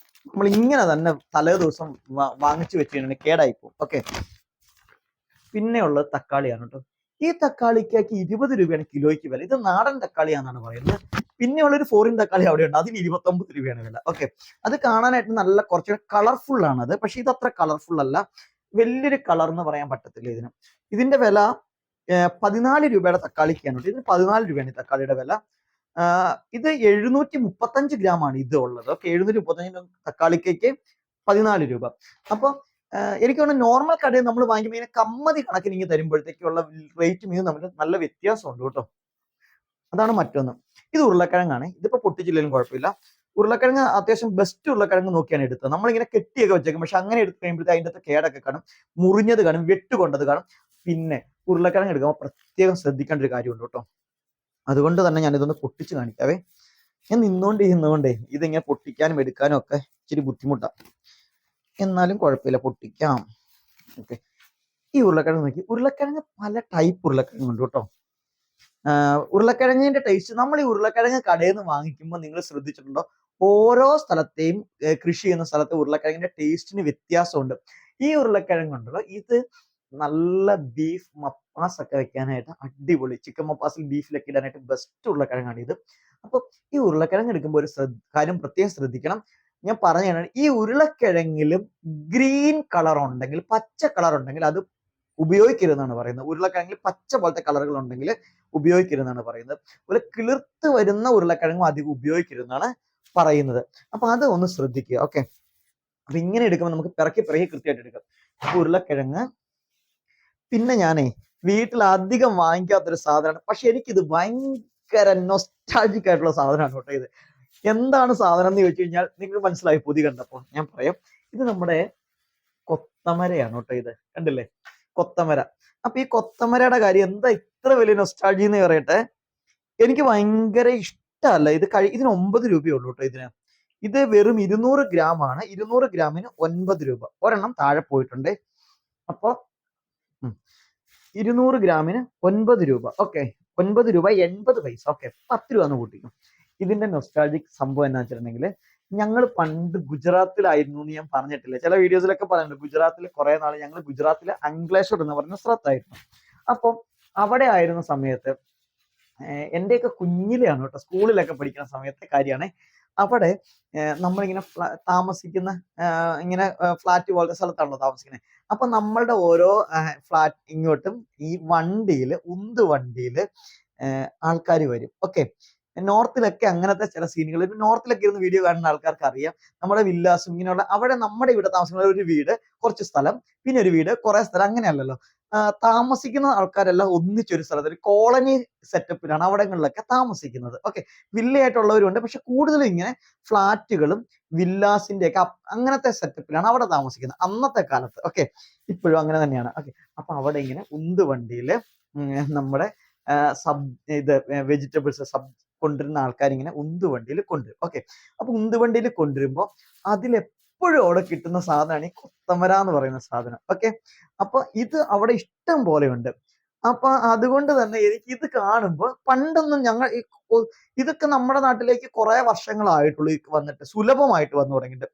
നമ്മൾ ഇങ്ങനെ തന്നെ തലേ ദിവസം വാങ്ങിച്ചു വെച്ചിട്ടുണ്ടെങ്കിൽ കേടായി പോകും. ഓക്കെ. പിന്നെ ഉള്ളത് തക്കാളിയാണ് കേട്ടോ. ഈ തക്കാളിക്കാക്കി 20 രൂപയാണ് കിലോയ്ക്ക് വില. ഇത് നാടൻ തക്കാളിയാണെന്നാണ് പറയുന്നത്. പിന്നെയുള്ളൊരു ഫോറിൻ തക്കാളി അവിടെ ഉണ്ട്, അതിന് 29 രൂപയാണ് വില. ഓക്കെ. അത് കാണാനായിട്ട് നല്ല കുറച്ച് കളർഫുൾ ആണ് അത്, പക്ഷെ ഇതത്ര കളർഫുൾ അല്ല. വലിയൊരു കളർ എന്ന് പറയാൻ പറ്റത്തില്ല ഇതിന്. ഇതിന്റെ വില 14 രൂപയുടെ തക്കാളിക്കാണ്. ഇതിന് 14 രൂപയാണ് ഈ തക്കാളിയുടെ വില. ഇത് 735 ഗ്രാമാണ് ഇത് ഉള്ളത്. ഓക്കെ. 735 തക്കാളിക്കയ്ക്ക് 14 രൂപ. അപ്പൊ എനിക്ക് തോന്നുന്നു നോർമൽ കടയിൽ നമ്മൾ വാങ്ങിക്കുമ്പോൾ ഇങ്ങനെ കമ്മതി കണക്കിന് ഇങ്ങനെ തരുമ്പോഴത്തേക്കുള്ള റേറ്റും ഇത് തമ്മിൽ നല്ല വ്യത്യാസമുണ്ട് കേട്ടോ. അതാണ് മറ്റൊന്ന്. ഇത് ഉരുളക്കിഴങ്ങാണ്. ഇതിപ്പോ പൊട്ടിച്ചില്ലെങ്കിലും കുഴപ്പമില്ല. ഉരുളക്കിഴങ്ങ് അത്യാവശ്യം ബെസ്റ്റ് ഉരുളക്കിഴങ്ങ് നോക്കിയാണ് എടുത്തത്. നമ്മളിങ്ങനെ കെട്ടിയൊക്കെ വെച്ചേക്കും, പക്ഷെ അങ്ങനെ എടുത്ത് കഴിയുമ്പോഴത്തേക്ക് അതിൻ്റെ അകത്ത് കേടൊക്കെ കാണും, മുറിഞ്ഞത് കാണും, വെട്ടുകൊണ്ടത് കാണും. പിന്നെ ഉരുളക്കിഴങ്ങ് എടുക്കുമ്പോൾ പ്രത്യേകം ശ്രദ്ധിക്കേണ്ട ഒരു കാര്യമുണ്ട് കേട്ടോ. അതുകൊണ്ട് തന്നെ ഞാൻ ഇതൊന്ന് പൊട്ടിച്ച് കാണിക്കാവേ. ഞാൻ നിന്നുകൊണ്ടേ ഇതിങ്ങനെ പൊട്ടിക്കാനും എടുക്കാനും ഒക്കെ ഇച്ചിരി ബുദ്ധിമുട്ടാണ്, എന്നാലും കുഴപ്പമില്ല, പൊട്ടിക്കാം. ഓക്കെ. ഈ ഉരുളക്കിഴങ്ങ് നോക്കി, ഉരുളക്കിഴങ്ങ് പല ടൈപ്പ് ഉരുളക്കിഴങ്ങുണ്ട് കേട്ടോ. ഉരുളക്കിഴങ്ങിന്റെ ടേസ്റ്റ്, നമ്മൾ ഈ ഉരുളക്കിഴങ്ങ് കടയിൽ നിന്ന് വാങ്ങിക്കുമ്പോൾ നിങ്ങൾ ശ്രദ്ധിച്ചിട്ടുണ്ടോ, ഓരോ സ്ഥലത്തെയും കൃഷി ചെയ്യുന്ന സ്ഥലത്തെ ഉരുളക്കിഴങ്ങിന്റെ ടേസ്റ്റിന് വ്യത്യാസമുണ്ട്. ഈ ഉരുളക്കിഴങ്ങുണ്ടല്ലോ, ഇത് നല്ല ബീഫ് മപ്പാസ് ഒക്കെ വെക്കാനായിട്ട് അടിപൊളി, ചിക്കൻ മപ്പാസിൽ ബീഫിലൊക്കെ ഇടാനായിട്ട് ബെസ്റ്റ് ഉരുളക്കിഴങ്ങാണ് ഇത്. അപ്പൊ ഈ ഉരുളക്കിഴങ്ങ് എടുക്കുമ്പോൾ ഒരു കാര്യം പ്രത്യേകം ശ്രദ്ധിക്കണം. ഞാൻ പറഞ്ഞു, ഈ ഉരുളക്കിഴങ്ങിലും ഗ്രീൻ കളർ ഉണ്ടെങ്കിൽ, പച്ച കളർ ഉണ്ടെങ്കിൽ അത് ഉപയോഗിക്കരുതെന്നാണ് പറയുന്നത്. ഉരുളക്കിഴങ്ങിൽ പച്ച പോലത്തെ കളറുകൾ ഉണ്ടെങ്കിൽ ഉപയോഗിക്കരുതെന്നാണ് പറയുന്നത്. ഒരു കിളിർത്ത് വരുന്ന ഉരുളക്കിഴങ്ങും അധികം ഉപയോഗിക്കരുതെന്നാണ് പറയുന്നത്. അപ്പൊ അത് ഒന്ന് ശ്രദ്ധിക്കുക. ഓക്കെ, അപ്പൊ ഇങ്ങനെ എടുക്കുമ്പോൾ നമുക്ക് പിറക്കി കൃത്യമായിട്ട് എടുക്കാം. അപ്പൊ ഉരുളക്കിഴങ്ങ്. പിന്നെ ഞാനേ വീട്ടിൽ അധികം വാങ്ങിക്കാത്തൊരു സാധനമാണ്, പക്ഷെ എനിക്കിത് ഭയങ്കര നൊസ്റ്റാൾജിക് ആയിട്ടുള്ള സാധനമാണ് കേട്ടോ ഇത്. എന്താണ് സാധനം എന്ന് ചോദിച്ചു കഴിഞ്ഞാൽ നിങ്ങൾക്ക് മനസ്സിലായി പൊതി കണ്ടപ്പോൾ. ഞാൻ പറയാം, ഇത് നമ്മുടെ കൊത്തമരയാണ് കേട്ടോ. ഇത് കണ്ടില്ലേ, കൊത്തമര. അപ്പൊ ഈ കൊത്തമരയുടെ കാര്യം എന്താ ഇത്ര വലിയ നൊസ്റ്റാൾജി എന്ന് പറയട്ടെ, എനിക്ക് ഭയങ്കര ഇഷ്ടമല്ല ഇത്. ഇതിന് 9 രൂപയേ ഉള്ളൂ കേട്ടോ ഇതിന്. ഇത് വെറും 200 ഗ്രാം ആണ്. 200 ഗ്രാമിന് 9 രൂപ. ഒരെണ്ണം താഴെ പോയിട്ടുണ്ട്. അപ്പൊ 200 ഗ്രാമിന് 9 രൂപ. ഓക്കെ, 9 രൂപ 80 പൈസ. ഓക്കെ, 10 രൂപ എന്ന് കൂട്ടിക്കും. ഇതിന്റെ നൊസ്റ്റാൾജിക് സംഭവം എന്നാ വെച്ചിട്ടുണ്ടെങ്കിൽ, ഞങ്ങൾ പണ്ട് ഗുജറാത്തിലായിരുന്നു എന്ന് ഞാൻ പറഞ്ഞിട്ടില്ല, ചില വീഡിയോസിലൊക്കെ പറയുന്നുണ്ട്. ഗുജറാത്തിൽ കുറെ നാൾ ഞങ്ങൾ ഗുജറാത്തിലെ അംഗ്ലേശ്വർ എന്ന് പറഞ്ഞ സ്ഥലത്തായിരുന്നു. അപ്പം അവിടെ ആയിരുന്ന സമയത്ത് എന്റെയൊക്കെ കുഞ്ഞിലെയാണ് കേട്ടോ, സ്കൂളിലൊക്കെ പഠിക്കുന്ന സമയത്തെ കാര്യമാണ്. അവിടെ നമ്മളിങ്ങനെ താമസിക്കുന്ന ഇങ്ങനെ ഫ്ലാറ്റ് പോലത്തെ സ്ഥലത്താണല്ലോ താമസിക്കുന്നത്. അപ്പൊ നമ്മളുടെ ഓരോ ഫ്ലാറ്റ് ഇങ്ങോട്ടും ഈ വണ്ടിയിൽ, ഉന്ത് വണ്ടിയിൽ ആൾക്കാർ വരും. ഓക്കെ, നോർത്തിലൊക്കെ അങ്ങനത്തെ ചില സീനുകൾ, നോർത്തിലൊക്കെ ഇരുന്ന് വീഡിയോ കാണുന്ന ആൾക്കാർക്ക് അറിയാം. നമ്മുടെ വില്ലാസും ഇങ്ങനെയുള്ള, അവിടെ നമ്മുടെ ഇവിടെ താമസിക്കുന്ന ഒരു വീട്, കുറച്ച് സ്ഥലം, പിന്നെ ഒരു വീട്, കുറെ സ്ഥലം, അങ്ങനെയല്ലല്ലോ. താമസിക്കുന്ന ആൾക്കാരെല്ലാം ഒന്നിച്ചൊരു സ്ഥലത്ത്, ഒരു കോളനി സെറ്റപ്പിലാണ് അവിടങ്ങളിലൊക്കെ താമസിക്കുന്നത്. ഓക്കെ, വില്ലയായിട്ടുള്ളവരുണ്ട്, പക്ഷെ കൂടുതലും ഇങ്ങനെ ഫ്ലാറ്റുകളും വില്ലാസിന്റെ ഒക്കെ അങ്ങനത്തെ സെറ്റപ്പിലാണ് അവിടെ താമസിക്കുന്നത് അന്നത്തെ കാലത്ത്. ഓക്കെ, ഇപ്പോഴും അങ്ങനെ തന്നെയാണ്. ഓക്കെ, അപ്പൊ അവിടെ ഇങ്ങനെ ഉന്ത് വണ്ടിയില് നമ്മുടെ ഇത് വെജിറ്റബിൾസ് കൊണ്ടുവരുന്ന ആൾക്കാർ ഇങ്ങനെ ഉന്തുവണ്ടിയിൽ കൊണ്ടുവരും. ഓക്കെ, അപ്പൊ ഉന്തുവണ്ടിയിൽ കൊണ്ടുവരുമ്പോൾ അതിലെപ്പോഴും അവിടെ കിട്ടുന്ന സാധനമാണ് ഈ കൊത്തമര എന്ന് പറയുന്ന സാധനം. ഓക്കെ, അപ്പൊ ഇത് അവിടെ ഇഷ്ടം പോലെ ഉണ്ട്. അപ്പൊ അതുകൊണ്ട് തന്നെ എനിക്ക് ഇത് കാണുമ്പോൾ, പണ്ടൊന്നും ഞങ്ങൾ ഇതൊക്കെ നമ്മുടെ നാട്ടിലേക്ക് കുറെ വർഷങ്ങളായിട്ടുള്ളൂ വന്നിട്ട്, സുലഭമായിട്ട് വന്നു തുടങ്ങിയിട്ട്.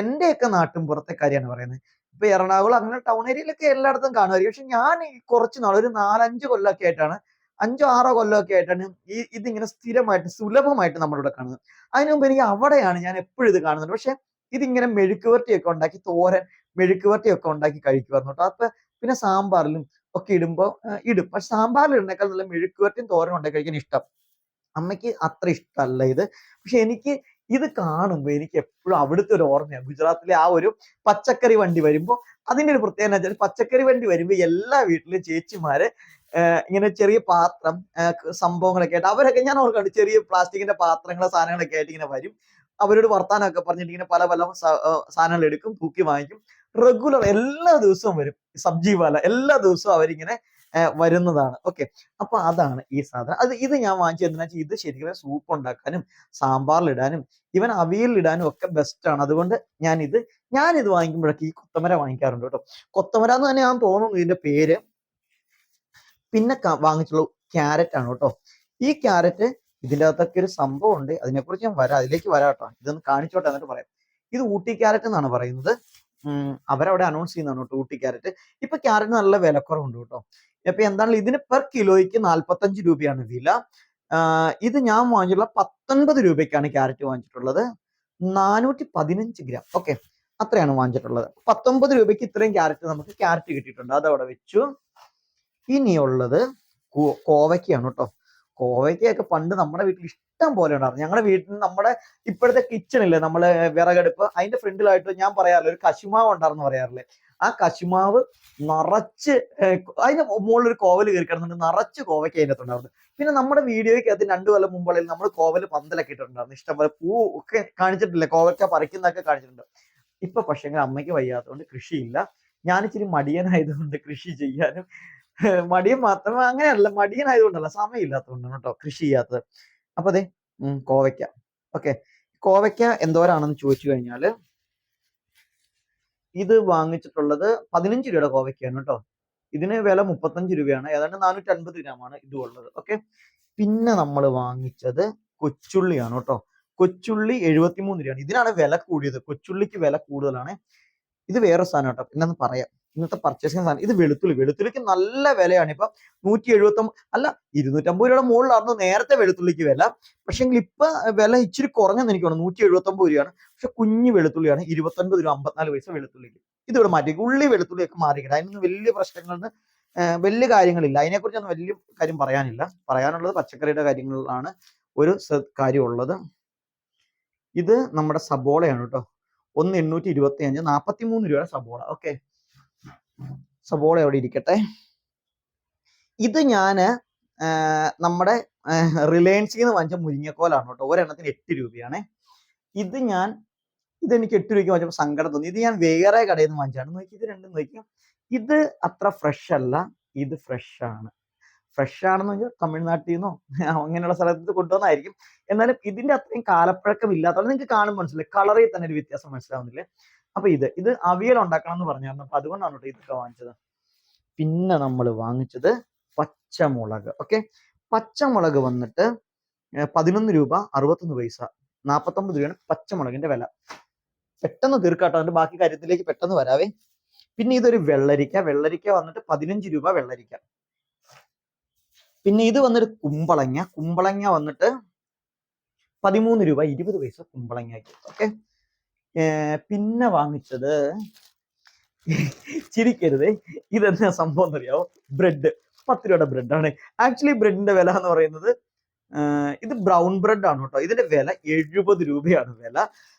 എന്റെയൊക്കെ നാട്ടും പുറത്തെ കാര്യമാണ് പറയുന്നത്. ഇപ്പൊ എറണാകുളം അങ്ങനെ ടൗൺ ഏരിയയിലൊക്കെ എല്ലായിടത്തും കാണുമായിരിക്കും. പക്ഷെ ഞാൻ ഈ കുറച്ച് നാൾ, ഒരു 4-5 കൊല്ലമൊക്കെ ആയിട്ടാണ്, 5-6 കൊല്ലമൊക്കെ ആയിട്ടാണ് ഇതിങ്ങനെ സ്ഥിരമായിട്ട് സുലഭമായിട്ട് നമ്മളിവിടെ കാണുന്നത്. അതിനു മുമ്പ് എനിക്ക് അവിടെയാണ് ഞാൻ എപ്പോഴും ഇത് കാണുന്നത്. പക്ഷെ ഇതിങ്ങനെ മെഴുക്കുവരട്ടിയൊക്കെ ഉണ്ടാക്കി, തോരൻ മെഴുക്കുവരട്ടിയൊക്കെ ഉണ്ടാക്കി കഴിക്കുമായിരുന്നു കേട്ടോ. അപ്പൊ പിന്നെ സാമ്പാറിലും ഒക്കെ ഇടും. പക്ഷെ സാമ്പാറിൽ ഇടുന്നേക്കാൾ നല്ല മെഴുക്കുവരട്ടിയും തോരനും ഉണ്ടാക്കി കഴിക്കാൻ ഇഷ്ടം. അമ്മയ്ക്ക് അത്ര ഇഷ്ടമല്ല ഇത്. പക്ഷെ എനിക്ക് ഇത് കാണുമ്പോൾ എനിക്ക് എപ്പോഴും അവിടുത്തെ ഒരു ഓർമ്മയാണ്. ഗുജറാത്തിലെ ആ ഒരു പച്ചക്കറി വണ്ടി വരുമ്പോൾ അതിന്റെ ഒരു പ്രത്യേകത വെച്ചാൽ, പച്ചക്കറി വണ്ടി വരുമ്പോൾ എല്ലാ വീട്ടിലും ചേച്ചിമാര് ഇങ്ങനെ ചെറിയ പാത്രം സംഭവങ്ങളൊക്കെ ആയിട്ട്, അവരൊക്കെ ഞാൻ ഓർക്കുന്നുണ്ട്, ചെറിയ പ്ലാസ്റ്റിക്കിന്റെ പാത്രങ്ങളോ സാധനങ്ങളൊക്കെ ആയിട്ട് ഇങ്ങനെ വരും. അവരോട് വർത്താനമൊക്കെ പറഞ്ഞിട്ട് ഇങ്ങനെ പല പല സാധനങ്ങൾ എടുക്കും, തൂക്കി വാങ്ങിക്കും. റെഗുലർ എല്ലാ ദിവസവും വരും. സബ്ജി വാല എല്ലാ ദിവസവും അവരിങ്ങനെ വരുന്നതാണ്. ഓക്കെ, അപ്പൊ അതാണ് ഈ സാധനം. ഇത് ഞാൻ വാങ്ങിച്ചത് എന്തിനാ വെച്ചാൽ, ഇത് ശരിക്കും സൂപ്പ് ഉണ്ടാക്കാനും സാമ്പാറിലിടാനും ഇവൻ അവിയലിടാനും ഒക്കെ ബെസ്റ്റ് ആണ്. അതുകൊണ്ട് ഞാനിത് വാങ്ങിക്കുമ്പോഴൊക്കെ ഈ കൊത്തമര വാങ്ങിക്കാറുണ്ട് കേട്ടോ. കൊത്തമര എന്ന് തന്നെയാണ് തോന്നുന്നു ഇതിന്റെ പേര്. പിന്നെ വാങ്ങിച്ചുള്ള ക്യാരറ്റ് ആണ് കേട്ടോ. ഈ ക്യാരറ്റ്, ഇതിൻ്റെ അകത്തൊക്കെ ഒരു സംഭവം ഉണ്ട്, അതിനെക്കുറിച്ച് ഞാൻ അതിലേക്ക് വരാം കേട്ടോ. ഇതൊന്ന് കാണിച്ചോട്ടെ, എന്നിട്ട് പറയാം. ഇത് ഊട്ടി ക്യാരറ്റ് എന്നാണ് പറയുന്നത്. അവരവിടെ അനൗൺസ് ചെയ്യുന്നതാണ് കേട്ടോ ഊട്ടി ക്യാരറ്റ്. ഇപ്പൊ ക്യാരറ്റ് നല്ല വിലക്കുറവുണ്ട് കേട്ടോ. അപ്പൊ എന്താണ്, ഇതിന് പെർ കിലോയ്ക്ക് 45 രൂപയാണ് വില. ഇത് ഞാൻ വാങ്ങിച്ചുള്ള 19 രൂപയ്ക്കാണ് ക്യാരറ്റ് വാങ്ങിച്ചിട്ടുള്ളത്. 415 ഗ്രാം. ഓക്കെ, അത്രയാണ് വാങ്ങിച്ചിട്ടുള്ളത്. 19 രൂപയ്ക്ക് ഇത്രയും നമുക്ക് ക്യാരറ്റ് കിട്ടിയിട്ടുണ്ട്. അതവിടെ വെച്ചു. ഇനിയുള്ളത് കോവയ്ക്കയാണ് കേട്ടോ. കോവയ്ക്കയൊക്കെ പണ്ട് നമ്മുടെ വീട്ടിൽ ഇഷ്ടം പോലെ ഉണ്ടായിരുന്നു. ഞങ്ങളുടെ വീട്ടിൽ, നമ്മുടെ ഇപ്പോഴത്തെ കിച്ചണില്ലേ, നമ്മള് വിറകടുപ്പ്, അതിന്റെ ഫ്രണ്ടിലായിട്ട് ഞാൻ പറയാറില്ല, ഒരു കശുമാവ് ഉണ്ടായിരുന്നു പറയാറില്ലേ, ആ കശുമാവ് നിറച്ച്, അതിന്റെ മുകളിൽ ഒരു കോവല് കയറി കിടന്നിട്ട് നിറച്ച് കോവയ്ക്ക അതിനകത്തുണ്ടായിരുന്നു. പിന്നെ നമ്മുടെ വീഡിയോയ്ക്കകത്ത് 2 കൊല്ലം മുമ്പുള്ളിൽ നമ്മൾ കോവല് പന്തലൊക്കെ ഇട്ടിട്ടുണ്ടായിരുന്നു. ഇഷ്ടംപോലെ പൂ ഒക്കെ കാണിച്ചിട്ടില്ലേ, കോവയ്ക്ക പറിക്കുന്നതൊക്കെ കാണിച്ചിട്ടുണ്ട്. ഇപ്പൊ പക്ഷേ അമ്മയ്ക്ക് വയ്യാത്തതുകൊണ്ട് കൃഷിയില്ല. ഞാനിച്ചിരി മടിയനായതുകൊണ്ട് കൃഷി ചെയ്യാനും, മടിയൻ മാത്രമേ, അങ്ങനെയല്ല, മടിയനായതുകൊണ്ടല്ല, സമയമില്ലാത്തതുകൊണ്ടാണ് കേട്ടോ കൃഷി ചെയ്യാത്തത്. അപ്പൊ അതെ, കോവയ്ക്ക. ഓക്കെ, കോവയ്ക്ക എന്തോരാണെന്ന് ചോദിച്ചു കഴിഞ്ഞാല്, ഇത് വാങ്ങിച്ചിട്ടുള്ളത് 15 രൂപയുടെ കോവയ്ക്കാണ് കേട്ടോ. ഇതിന് വില 35 രൂപയാണ്. ഏതാണ്ട് 450 ഗ്രാമാണ് ഇതും ഉള്ളത്. ഓക്കെ, പിന്നെ നമ്മൾ വാങ്ങിച്ചത് കൊച്ചുള്ളിയാണ് കേട്ടോ. കൊച്ചുള്ളി 73 രൂപയാണ്. ഇതിനാണ് വില കൂടിയത്. കൊച്ചുള്ളിക്ക് വില കൂടുതലാണ്. ഇത് വേറെ സാധനം കേട്ടോ, പിന്നൊന്ന് പറയാം. ഇന്നത്തെ പർച്ചേസിങ് സാധനം ഇത് വെളുത്തുള്ളിക്ക് നല്ല വിലയാണ്. ഇപ്പൊ 179 അല്ല 250 രൂപയുടെ മുകളിലായിരുന്നു നേരത്തെ വെളുത്തുള്ളിക്ക് വില. പക്ഷെങ്കിൽ ഇപ്പൊ വില ഇച്ചിരി കുറഞ്ഞെന്ന് എനിക്ക് തോന്നുന്നു. 179 രൂപയാണ്. പക്ഷെ കുഞ്ഞു വെളുത്തുള്ളിയാണ് 29 രൂപ 54 പൈസ വെളുത്തുള്ളിക്ക്. ഇതിവിടെ മാറ്റി. ഉള്ളി വെളുത്തുള്ളിയൊക്കെ മാറിക്കില്ല. അതിനൊന്നും വലിയ പ്രശ്നങ്ങളൊന്നും വലിയ കാര്യങ്ങളില്ല. അതിനെക്കുറിച്ചൊന്നും വലിയ കാര്യം പറയാനില്ല. പറയാനുള്ളത് പച്ചക്കറിയുടെ കാര്യങ്ങളിലാണ് ഒരു കാര്യമുള്ളത്. ഇത് നമ്മുടെ സബോളയാണ് കേട്ടോ. 1,825 43 രൂപയുടെ സബോള. ഓക്കെ, സബോള എവിടെ ഇരിക്കട്ടെ. ഇത് ഞാന് നമ്മുടെ റിലയൻസിൽ നിന്ന് വാങ്ങിച്ച മുരിങ്ങക്കോലാണ് കേട്ടോ. ഒരെണ്ണത്തിന് 8 രൂപയാണ്. ഇതെനിക്ക് 8 രൂപയ്ക്ക് വാങ്ങിച്ചപ്പോൾ സങ്കടം തോന്നി. ഇത് ഞാൻ വേറെ കടയിൽ നിന്ന് വാങ്ങിച്ചാണ്. നോക്കി, ഇത് രണ്ടും നോക്കിയാൽ ഇത് അത്ര ഫ്രഷ് അല്ല, ഇത് ഫ്രഷ് ആണ്. ഫ്രഷ് ആണെന്ന് വെച്ചാൽ തമിഴ്നാട്ടിൽ നിന്നോ അങ്ങനെയുള്ള സ്ഥലത്ത് കൊണ്ടുവന്നായിരിക്കും. എന്നാലും ഇതിന്റെ അത്രയും കാലപ്പഴക്കം ഇല്ലാത്തത് നിങ്ങൾക്ക് കാണുമ്പോൾ മനസ്സിലായി. കളറിൽ തന്നെ ഒരു വ്യത്യാസം മനസ്സിലാവുന്നില്ലേ? അപ്പൊ ഇത് അവിയൽ ഉണ്ടാക്കണം എന്ന് പറഞ്ഞായിരുന്നു. അപ്പൊ അതുകൊണ്ടാണ് കേട്ടോ ഇതൊക്കെ വാങ്ങിച്ചത്. പിന്നെ നമ്മൾ വാങ്ങിച്ചത് പച്ചമുളക്. ഓക്കെ, പച്ചമുളക് വന്നിട്ട് 11 രൂപ 61 പൈസ, 49 രൂപയാണ് പച്ചമുളകിന്റെ വില. പെട്ടെന്ന് തീർക്കാട്ടോ, അതിന്റെ ബാക്കി കാര്യത്തിലേക്ക് പെട്ടെന്ന് വരാവേ. പിന്നെ ഇതൊരു വെള്ളരിക്ക വന്നിട്ട് 15 രൂപ വെള്ളരിക്ക. പിന്നെ ഇത് വന്നിട്ട് കുമ്പളങ്ങ വന്നിട്ട് 13 രൂപ 20 പൈസ കുമ്പളങ്ങയ്ക്ക്. ഓക്കെ, പിന്നെ വാങ്ങിച്ചത് ചിരിക്കരുത്, ഇതെന്താ സംഭവം എന്നറിയാവോ? ബ്രെഡ്. 10 രൂപയുടെ ബ്രെഡാണ്. ആക്ച്വലി ബ്രെഡിന്റെ വില എന്ന് പറയുന്നത് ഇത് ബ്രൗൺ ബ്രെഡ് ആണ് കേട്ടോ. ഇതിന്റെ വില 70 രൂപയാണ് വില.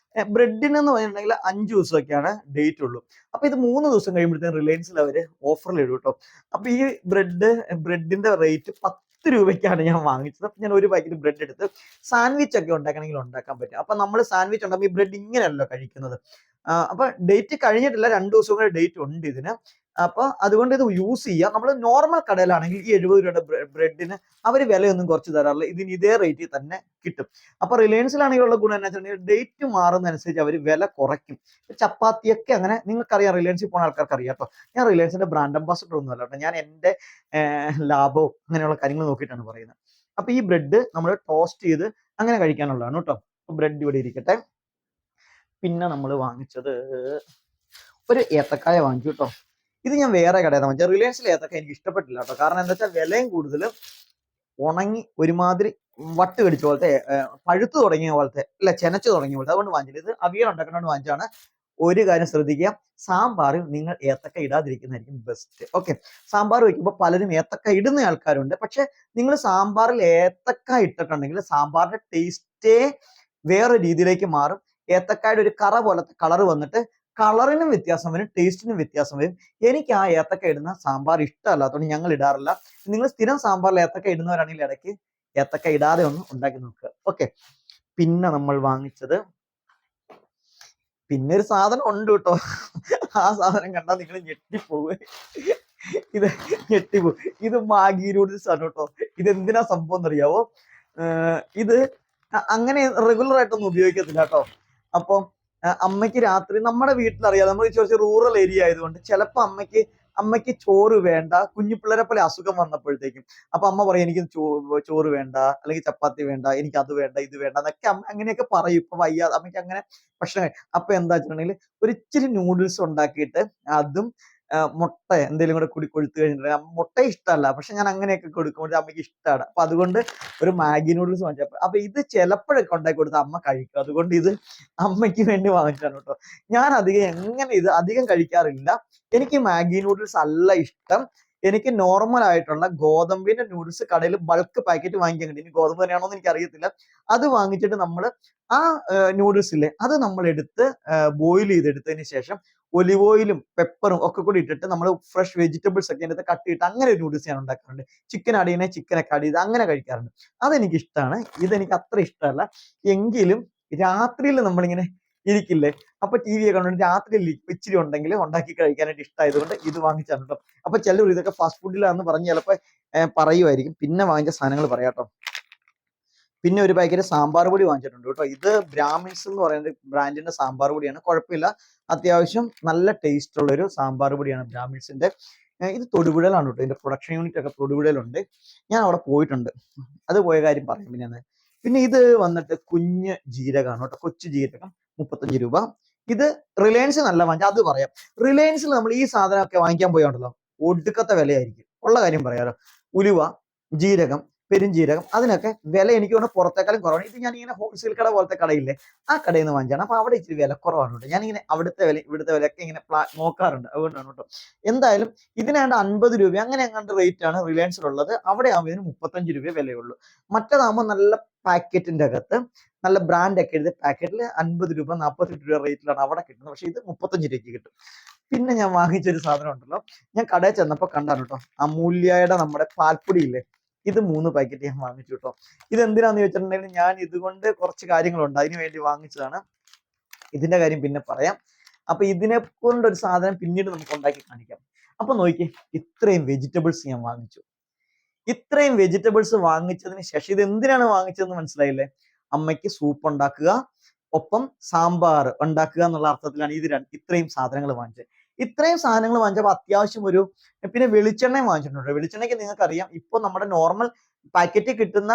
ബ്രെഡിന് എന്ന് പറഞ്ഞിട്ടുണ്ടെങ്കിൽ 5 ദിവസമൊക്കെയാണ് ഡേറ്റ് ഉള്ളൂ. അപ്പൊ ഇത് 3 ദിവസം കഴിയുമ്പോഴത്തേക്കും റിലയൻസിൽ അവര് ഓഫറിൽ ഇടും കേട്ടോ. അപ്പൊ ഈ ബ്രെഡിന്റെ റേറ്റ് 10 രൂപയ്ക്കാണ് ഞാൻ വാങ്ങിച്ചത്. അപ്പൊ ഞാൻ ഒരു പാക്കറ്റ് ബ്രെഡ് എടുത്ത് സാൻഡ്വിച്ച് ഒക്കെ ഉണ്ടാക്കണമെങ്കിൽ ഉണ്ടാക്കാൻ പറ്റും. അപ്പൊ നമ്മൾ സാൻഡ്വിച്ച് ഉണ്ടാകുമ്പോൾ ഈ ബ്രെഡ് ഇങ്ങനെയല്ലോ കഴിക്കുന്നത്. അപ്പൊ ഡേറ്റ് കഴിഞ്ഞിട്ടില്ല, 2 ദിവസം കൂടെ ഡേറ്റ് ഉണ്ട് ഇതിന്. അപ്പൊ അതുകൊണ്ട് ഇത് യൂസ് ചെയ്യാം. നമ്മൾ നോർമൽ കടയിലാണെങ്കിൽ ഈ 70 രൂപയുടെ ബ്രെഡിന് അവർ വിലയൊന്നും കുറച്ച് തരാറില്ല. ഇതിന് ഇതേ റേറ്റിൽ തന്നെ കിട്ടും. അപ്പൊ റിലയൻസിലാണെങ്കിലുള്ള ഗുണം എന്താ വെച്ചിട്ടുണ്ടെങ്കിൽ ഡേറ്റ് മാറുന്നതനുസരിച്ച് അവർ വില കുറയ്ക്കും. ചപ്പാത്തിയൊക്കെ അങ്ങനെ നിങ്ങൾക്കറിയാം, റിലയൻസിൽ പോകുന്ന ആൾക്കാർക്ക് അറിയാം കേട്ടോ. ഞാൻ റിലയൻസിന്റെ ബ്രാൻഡ് അംബാസിഡർ ഒന്നും അല്ല കേട്ടോ. ഞാൻ എന്റെ ലാഭവും അങ്ങനെയുള്ള കാര്യങ്ങൾ നോക്കിയിട്ടാണ് പറയുന്നത്. അപ്പൊ ഈ ബ്രെഡ് നമ്മൾ ടോസ്റ്റ് ചെയ്ത് അങ്ങനെ കഴിക്കാനുള്ളതാണ് കേട്ടോ. ബ്രെഡ് ഇവിടെ ഇരിക്കട്ടെ. പിന്നെ നമ്മൾ വാങ്ങിച്ചത് ഒരു ഏത്തക്കായ വാങ്ങിച്ചു കേട്ടോ. ഇത് ഞാൻ വേറെ കടയിൽ വാങ്ങിച്ചത്. റിലയൻസിലെ ഏത്തക്കായ എനിക്ക് ഇഷ്ടപ്പെട്ടില്ല കേട്ടോ. കാരണം എന്താ വെച്ചാൽ വിലയും കൂടുതലും, ഉണങ്ങി ഒരുമാതിരി വട്ട് കടിച്ച പോലത്തെ, പഴുത്തു തുടങ്ങിയ പോലത്തെ, അല്ല ചെനച്ചു തുടങ്ങിയ പോലത്തെ. അതുകൊണ്ട് വാങ്ങിച്ചില്ല. ഇത് അവിയൽ ഉണ്ടാക്കുന്നതുകൊണ്ട് വാങ്ങിച്ചാണ്. ഒരു കാര്യം ശ്രദ്ധിക്കുക, സാമ്പാറിൽ നിങ്ങൾ ഏത്തക്ക ഇടാതിരിക്കുന്നതായിരിക്കും ബെസ്റ്റ്. ഓക്കെ, സാമ്പാർ വയ്ക്കുമ്പോൾ പലരും ഏത്തക്ക ഇടുന്ന ആൾക്കാരുണ്ട്. പക്ഷെ നിങ്ങൾ സാമ്പാറിൽ ഏത്തക്ക ഇട്ടിട്ടുണ്ടെങ്കിൽ സാമ്പാറിന്റെ ടേസ്റ്റേ വേറെ രീതിയിലേക്ക് മാറും. ഏത്തക്കായുടെ ഒരു കറ പോലത്തെ കളർ വന്നിട്ട് കളറിനും വ്യത്യാസം വരും, ടേസ്റ്റിനും വ്യത്യാസം വരും. എനിക്ക് ആ ഏത്തക്ക ഇടുന്ന സാമ്പാർ ഇഷ്ടമല്ലാത്തതുകൊണ്ട് ഞങ്ങൾ ഇടാറില്ല. നിങ്ങൾ സ്ഥിരം സാമ്പാറിൽ ഏത്തക്ക ഇടുന്നവരാണെങ്കിൽ ഇടയ്ക്ക് ഏത്തക്ക ഇടാതെ ഒന്ന് ഉണ്ടാക്കി നോക്കുക. ഓക്കെ, പിന്നെ നമ്മൾ വാങ്ങിച്ചത് പിന്നെ ഒരു സാധനം ഉണ്ട് കേട്ടോ. ആ സാധനം കണ്ടാൽ നിങ്ങൾ ഞെട്ടിപ്പോവുക. ഇത് ഞെട്ടിപ്പോവും. ഇത് മാഗി നൂഡിൽസ് ആണ് കേട്ടോ. ഇത് എന്തിനാ സംഭവം എന്നറിയാവോ? ഇത് അങ്ങനെ റെഗുലർ ആയിട്ടൊന്നും ഉപയോഗിക്കത്തില്ല കേട്ടോ. അപ്പം അമ്മയ്ക്ക് രാത്രി, നമ്മുടെ വീട്ടിലറിയാം, നമ്മൾ കുറച്ച് റൂറൽ ഏരിയ ആയതുകൊണ്ട് ചിലപ്പോൾ അമ്മയ്ക്ക് ചോറ് വേണ്ട. കുഞ്ഞു പിള്ളേരെ പോലെ അസുഖം വന്നപ്പോഴത്തേക്കും അപ്പൊ അമ്മ പറയും എനിക്ക് ചോറ് വേണ്ട, അല്ലെങ്കിൽ ചപ്പാത്തി വേണ്ട, എനിക്ക് അത് വേണ്ട, ഇത് വേണ്ട എന്നൊക്കെ അമ്മ അങ്ങനെയൊക്കെ പറയും. ഇപ്പൊ വയ്യാതെ അമ്മയ്ക്ക് അങ്ങനെ പ്രശ്നം. അപ്പൊ എന്താ വെച്ചിട്ടുണ്ടെങ്കിൽ ഒരു ഇച്ചിരി നൂഡിൽസ് ഉണ്ടാക്കിയിട്ട് അതും മുട്ട എന്തെങ്കിലും കൂടെ കൂടി കൊഴുത്ത് കഴിഞ്ഞിട്ടുണ്ടെങ്കിൽ, മുട്ട ഇഷ്ടമല്ല പക്ഷെ ഞാൻ അങ്ങനെയൊക്കെ കൊടുക്കുമ്പോൾ അമ്മയ്ക്ക് ഇഷ്ടമാണ്. അപ്പൊ അതുകൊണ്ട് ഒരു മാഗി നൂഡിൽസ് വാങ്ങിച്ചപ്പോൾ, അപ്പൊ ഇത് ചിലപ്പോഴൊക്കെ ഉണ്ടാക്കി കൊടുത്ത് അമ്മ കഴിക്കും. അതുകൊണ്ട് ഇത് അമ്മയ്ക്ക് വേണ്ടി വാങ്ങിച്ചാണ് കേട്ടോ. ഞാൻ അധികം കഴിക്കാറില്ല. എനിക്ക് മാഗി നൂഡിൽസ് അല്ല ഇഷ്ടം. എനിക്ക് നോർമൽ ആയിട്ടുള്ള ഗോതമ്പിന്റെ നൂഡിൽസ് കടയിൽ ബൾക്ക് പാക്കറ്റ് വാങ്ങിക്കാൻ കിട്ടും. ഇനി ഗോതമ്പ് തന്നെയാണോ എന്ന് എനിക്ക് അറിയത്തില്ല. അത് വാങ്ങിച്ചിട്ട് നമ്മൾ ആ നൂഡിൽസ് ഇല്ലേ, അത് നമ്മൾ എടുത്ത് ബോയിൽ ചെയ്തെടുത്തതിന് ശേഷം ഒലിവ് ഓയിലും പെപ്പറും ഒക്കെ കൂടി ഇട്ടിട്ട് നമ്മൾ ഫ്രഷ് വെജിറ്റബിൾസ് ഒക്കെ അതിനകത്ത് കട്ട് ചെയ്തിട്ട് അങ്ങനെ ഒരു നൂഡിൽസ് ഞാൻ ഉണ്ടാക്കാറുണ്ട്. ചിക്കൻ അടിയണേ ചിക്കനൊക്കെ അടി ചെയ്ത് അങ്ങനെ കഴിക്കാറുണ്ട്. അതെനിക്ക് ഇഷ്ടമാണ്. ഇതെനിക്ക് അത്ര ഇഷ്ടമല്ല. എങ്കിലും രാത്രിയിൽ നമ്മളിങ്ങനെ ഇരിക്കില്ലേ, അപ്പൊ ടി വി ഒക്കെ കണ്ടുകൊണ്ട് രാത്രി ഇച്ചിരി ഉണ്ടെങ്കിൽ ഉണ്ടാക്കി കഴിക്കാനായിട്ട് ഇഷ്ടമായതുകൊണ്ട് ഇത് വാങ്ങിച്ചാണ് കേട്ടോ. അപ്പൊ ചിലർ ഇതൊക്കെ ഫാസ്റ്റ് ഫുഡിലാന്ന് പറഞ്ഞ് ചിലപ്പോൾ പറയുമായിരിക്കും. പിന്നെ വാങ്ങിച്ച സാധനങ്ങൾ പറയാട്ടോ. പിന്നെ ഒരു പാക്കറ്റ് സാമ്പാർ പൊടി വാങ്ങിച്ചിട്ടുണ്ട് കേട്ടോ. ഇത് ബ്രാഹ്മിൻസ് എന്ന് പറയുന്ന ബ്രാൻഡിന്റെ സാമ്പാർ പൊടിയാണ്. കുഴപ്പമില്ല, അത്യാവശ്യം നല്ല ടേസ്റ്റ് ഉള്ള ഒരു സാമ്പാർ പൊടിയാണ് ബ്രാഹ്മിൻസിന്റെ. ഇത് തൊടുപുഴയിലാണ് കേട്ടോ. ഇതിന്റെ പ്രൊഡക്ഷൻ യൂണിറ്റ് ഒക്കെ തൊടുപുഴയിലുണ്ട്. ഞാൻ അവിടെ പോയിട്ടുണ്ട്. അത് പോയ കാര്യം പറയാം പിന്നെ. പിന്നെ ഇത് വന്നിട്ട് കുഞ്ഞ് ജീരകമാണ് കേട്ടോ, കൊച്ചു ജീരകം 35 രൂപ. ഇത് റിലയൻസ് നല്ല വാങ്ങിച്ച അത് പറയാം. റിലയൻസിൽ നമ്മൾ ഈ സാധനമൊക്കെ വാങ്ങിക്കാൻ പോയോണ്ടല്ലോ ഒടുക്കത്തെ വിലയായിരിക്കും, ഉള്ള കാര്യം പറയാലോ. ഉലുവ, ജീരകം, പെരുംജീരകം, അതിനൊക്കെ വില എനിക്ക് തോന്നുന്നു പുറത്തേക്കാളും കുറവാണ്. ഇത് ഞാനിങ്ങനെ ഹോൾസെയിൽ കട പോലത്തെ കടയില്ലേ, ആ കടയിൽ നിന്ന് വാങ്ങിച്ചാണ്. അപ്പൊ അവിടെ ഇച്ചിരി വില കുറവാണ് കേട്ടോ. ഞാനിങ്ങനെ അവിടുത്തെ വില ഇവിടുത്തെ വിലയൊക്കെ ഇങ്ങനെ നോക്കാറുണ്ട്, അതുകൊണ്ടാണ് കേട്ടോ. എന്തായാലും ഇതിനാണ്ട് 50 രൂപ അങ്ങനെ അങ്ങാണ്ട് റേറ്റ് ആണ് റിലയൻസിലുള്ളത്. അവിടെ ആകുമ്പോൾ ഇതിന് 35 രൂപ വിലയുള്ളൂ. മറ്റേതാകുമ്പോൾ നല്ല പാക്കറ്റിന്റെ അകത്ത് നല്ല ബ്രാൻഡ് ഒക്കെ എഴുതിയ പാക്കറ്റിൽ 50 രൂപ 48 രൂപ റേറ്റിലാണ് അവിടെ കിട്ടുന്നത്. പക്ഷെ ഇത് 35 രൂപയ്ക്ക് കിട്ടും. പിന്നെ ഞാൻ വാങ്ങിച്ചൊരു സാധനം ഉണ്ടല്ലോ, ഞാൻ കടയിൽ ചെന്നപ്പോൾ കണ്ടാണ് കേട്ടോ, അമൂല്യയുടെ നമ്മുടെ പാൽപ്പൊടി ഇല്ലേ, ഇത് 3 പാക്കറ്റ് ഞാൻ വാങ്ങിച്ചു കേട്ടോ. ഇത് എന്തിനാന്ന് ചോദിച്ചിട്ടുണ്ടെങ്കിൽ ഞാൻ ഇതുകൊണ്ട് കുറച്ച് കാര്യങ്ങളുണ്ട്, അതിന് വേണ്ടി വാങ്ങിച്ചതാണ്. ഇതിന്റെ കാര്യം പിന്നെ പറയാം. അപ്പൊ ഇതിനെ കൊണ്ടൊരു സാധനം പിന്നീട് നമുക്ക് ഉണ്ടാക്കി കാണിക്കാം. അപ്പൊ നോക്കിയേ, ഇത്രയും വെജിറ്റബിൾസ് ഞാൻ വാങ്ങിച്ചു. ഇത്രയും വെജിറ്റബിൾസ് വാങ്ങിച്ചതിന് ശേഷം ഇത് എന്തിനാണ് വാങ്ങിച്ചതെന്ന് മനസ്സിലായില്ലേ? അമ്മയ്ക്ക് സൂപ്പ് ഉണ്ടാക്കുക, ഒപ്പം സാമ്പാർ ഉണ്ടാക്കുക എന്നുള്ള അർത്ഥത്തിലാണ് ഇത് ഇത്രയും സാധനങ്ങൾ വാങ്ങിച്ചത്. ഇത്രയും സാധനങ്ങൾ വാങ്ങിച്ചപ്പോൾ അത്യാവശ്യം ഒരു, പിന്നെ വെളിച്ചെണ്ണയും വാങ്ങിച്ചിട്ടുണ്ട്. വെളിച്ചെണ്ണയ്ക്ക് നിങ്ങൾക്ക് അറിയാം, ഇപ്പൊ നമ്മുടെ നോർമൽ പാക്കറ്റിൽ കിട്ടുന്ന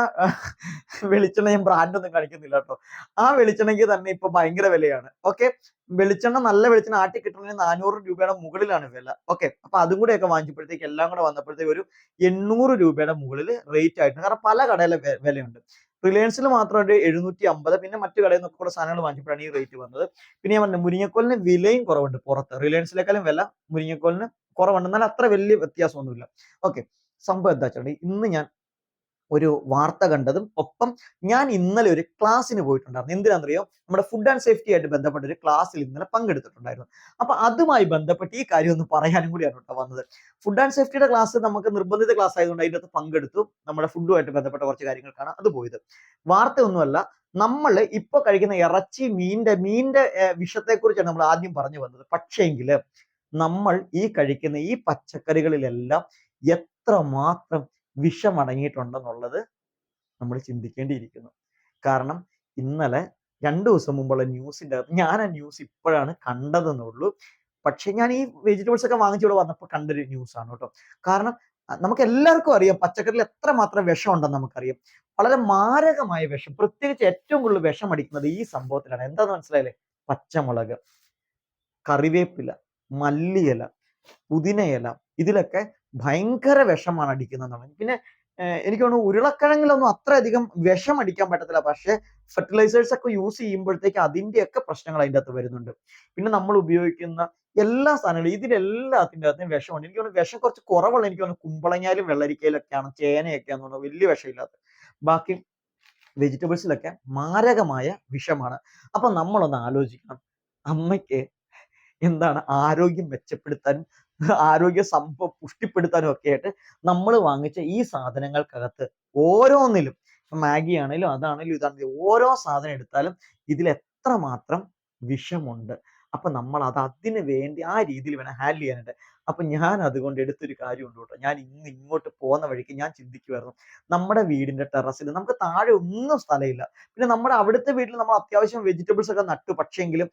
വെളിച്ചെണ്ണ ഞാൻ ബ്രാൻഡ് ഒന്നും കാണിക്കുന്നില്ല കേട്ടോ. ആ വെളിച്ചെണ്ണയ്ക്ക് തന്നെ ഇപ്പൊ ഭയങ്കര വിലയാണ്. ഓക്കെ, വെളിച്ചെണ്ണ നല്ല വെളിച്ചെണ്ണ ആട്ടി കിട്ടുന്നതിന് 400 രൂപയുടെ മുകളിലാണ് വില. ഓക്കെ, അപ്പൊ അതും കൂടെയൊക്കെ വാങ്ങിച്ചപ്പോഴത്തേക്ക് എല്ലാം കൂടെ വന്നപ്പോഴത്തേക്ക് ഒരു 800 രൂപയുടെ മുകളിൽ റേറ്റ് ആയിട്ടുണ്ട്. കാരണം പല കടയിലെ വിലയുണ്ട്. റിലയൻസിൽ മാത്രം ഒരു 750, പിന്നെ മറ്റു കടയിൽ നിന്നൊക്കെ കൂടെ സാധനങ്ങൾ വാങ്ങിച്ചപ്പോഴാണ് ഈ റേറ്റ് വന്നത്. പിന്നെ ഞാൻ പറഞ്ഞു, മുരിങ്ങക്കോലിന് വിലയും കുറവുണ്ട് പുറത്ത്. റിലയൻസിലേക്കാളും വില മുരിങ്ങക്കോലിന് കുറവുണ്ട്, എന്നാൽ അത്ര വലിയ വ്യത്യാസമൊന്നുമില്ല. ഓക്കെ, സംഭവം എന്താ വെച്ചാൽ ഇന്ന് ഞാൻ ഒരു വാർത്ത കണ്ടതും, ഒപ്പം ഞാൻ ഇന്നലെ ഒരു ക്ലാസ്സിന് പോയിട്ടുണ്ടായിരുന്നു. എന്തിനാണെന്നറിയോ? നമ്മുടെ ഫുഡ് ആൻഡ് സേഫ്റ്റി ആയിട്ട് ബന്ധപ്പെട്ട ഒരു ക്ലാസ്സിൽ ഇന്നലെ പങ്കെടുത്തിട്ടുണ്ടായിരുന്നു. അപ്പൊ അതുമായി ബന്ധപ്പെട്ട് ഈ കാര്യം ഒന്ന് പറയാനും കൂടിയാണ് കേട്ടോ വന്നത്. ഫുഡ് ആൻഡ് സേഫ്റ്റിയുടെ ക്ലാസ് നമുക്ക് നിർബന്ധിത ക്ലാസ് ആയതുകൊണ്ട് അതിൻ്റെ അകത്ത് പങ്കെടുത്തു. നമ്മുടെ ഫുഡുമായിട്ട് ബന്ധപ്പെട്ട കുറച്ച് കാര്യങ്ങൾക്കാണ് അത് പോയത്. വാർത്തയൊന്നുമല്ല, നമ്മൾ ഇപ്പൊ കഴിക്കുന്ന ഇറച്ചി, മീനിന്റെ വിഷത്തെ കുറിച്ചാണ് നമ്മൾ ആദ്യം പറഞ്ഞു വന്നത്. പക്ഷേങ്കിൽ നമ്മൾ ഈ കഴിക്കുന്ന ഈ പച്ചക്കറികളിലെല്ലാം എത്രമാത്രം വിഷമടങ്ങിയിട്ടുണ്ടെന്നുള്ളത് നമ്മൾ ചിന്തിക്കേണ്ടിയിരിക്കുന്നു. കാരണം ഇന്നലെ 2 ദിവസം മുമ്പുള്ള ന്യൂസിന്റെ അകത്ത്, ഞാൻ ആ ന്യൂസ് ഇപ്പോഴാണ് കണ്ടതെന്നുള്ളൂ. പക്ഷെ ഞാൻ ഈ വെജിറ്റബിൾസ് ഒക്കെ വാങ്ങിച്ചിവിടെ വന്നപ്പോൾ കണ്ടൊരു ന്യൂസ് ആണ് കേട്ടോ. കാരണം നമുക്ക് എല്ലാവർക്കും അറിയാം പച്ചക്കറിയിൽ എത്രമാത്രം വിഷം ഉണ്ടെന്ന് നമുക്കറിയാം. വളരെ മാരകമായ വിഷം, പ്രത്യേകിച്ച് ഏറ്റവും കൂടുതൽ വിഷം അടിക്കുന്നത് ഈ സംഭവത്തിലാണ്. എന്താന്ന് മനസ്സിലായില്ലേ? പച്ചമുളക്, കറിവേപ്പില, മല്ലിയില, പുതിനയില, ഇതിലൊക്കെ ഭയങ്കര വിഷമാണ് അടിക്കുന്നത്. പിന്നെ എനിക്ക് തോന്നുന്നു ഉരുളക്കിഴങ്ങിലൊന്നും അത്രയധികം വിഷം അടിക്കാൻ പറ്റത്തില്ല. പക്ഷെ ഫെർട്ടിലൈസേഴ്സ് ഒക്കെ യൂസ് ചെയ്യുമ്പോഴത്തേക്ക് അതിന്റെയൊക്കെ പ്രശ്നങ്ങൾ അതിൻ്റെ അകത്ത് വരുന്നുണ്ട്. പിന്നെ നമ്മൾ ഉപയോഗിക്കുന്ന എല്ലാ സാധനങ്ങളും, ഇതിലെല്ലാത്തിന്റെ അകത്തും വിഷമുണ്ട്. എനിക്ക് തോന്നുന്നു വിഷം കുറച്ച് കുറവുള്ള, എനിക്ക് തോന്നുന്നു കുമ്പളങ്ങയിലും വെള്ളരിക്കയിലൊക്കെയാണ്, ചേനയൊക്കെയാന്ന് തോന്നുന്നു വലിയ വിഷമില്ലാത്ത. ബാക്കി വെജിറ്റബിൾസിലൊക്കെ മാരകമായ വിഷമാണ്. അപ്പൊ നമ്മളൊന്ന് ആലോചിക്കണം, അമ്മയ്ക്ക് എന്താണ് ആരോഗ്യം മെച്ചപ്പെടുത്താനും ആരോഗ്യ പുഷ്ടിപ്പെടുത്താനും ഒക്കെ ആയിട്ട് നമ്മൾ വാങ്ങിച്ച ഈ സാധനങ്ങൾക്കകത്ത് ഓരോന്നിലും, മാഗി ആണെങ്കിലും അതാണെങ്കിലും ഇതാണെങ്കിലും, ഓരോ സാധനം എടുത്താലും ഇതിൽ എത്രമാത്രം വിഷമുണ്ട്. അപ്പൊ നമ്മൾ അത് അതിന് വേണ്ടി ആ രീതിയിൽ വേണം ഹാൻഡിൽ ചെയ്യാനായിട്ട്. അപ്പൊ ഞാൻ അതുകൊണ്ട് എടുത്തൊരു കാര്യമുണ്ട് കേട്ടോ. ഞാൻ ഇങ്ങോട്ട് പോകുന്ന വഴിക്ക് ഞാൻ ചിന്തിക്കുമായിരുന്നു, നമ്മുടെ വീടിന്റെ ടെറസിൽ നമുക്ക് താഴെ ഒന്നും സ്ഥലമില്ല. പിന്നെ നമ്മുടെ അവിടുത്തെ വീട്ടിൽ നമ്മൾ അത്യാവശ്യം വെജിറ്റബിൾസ് ഒക്കെ നട്ടു. പക്ഷേങ്കിലും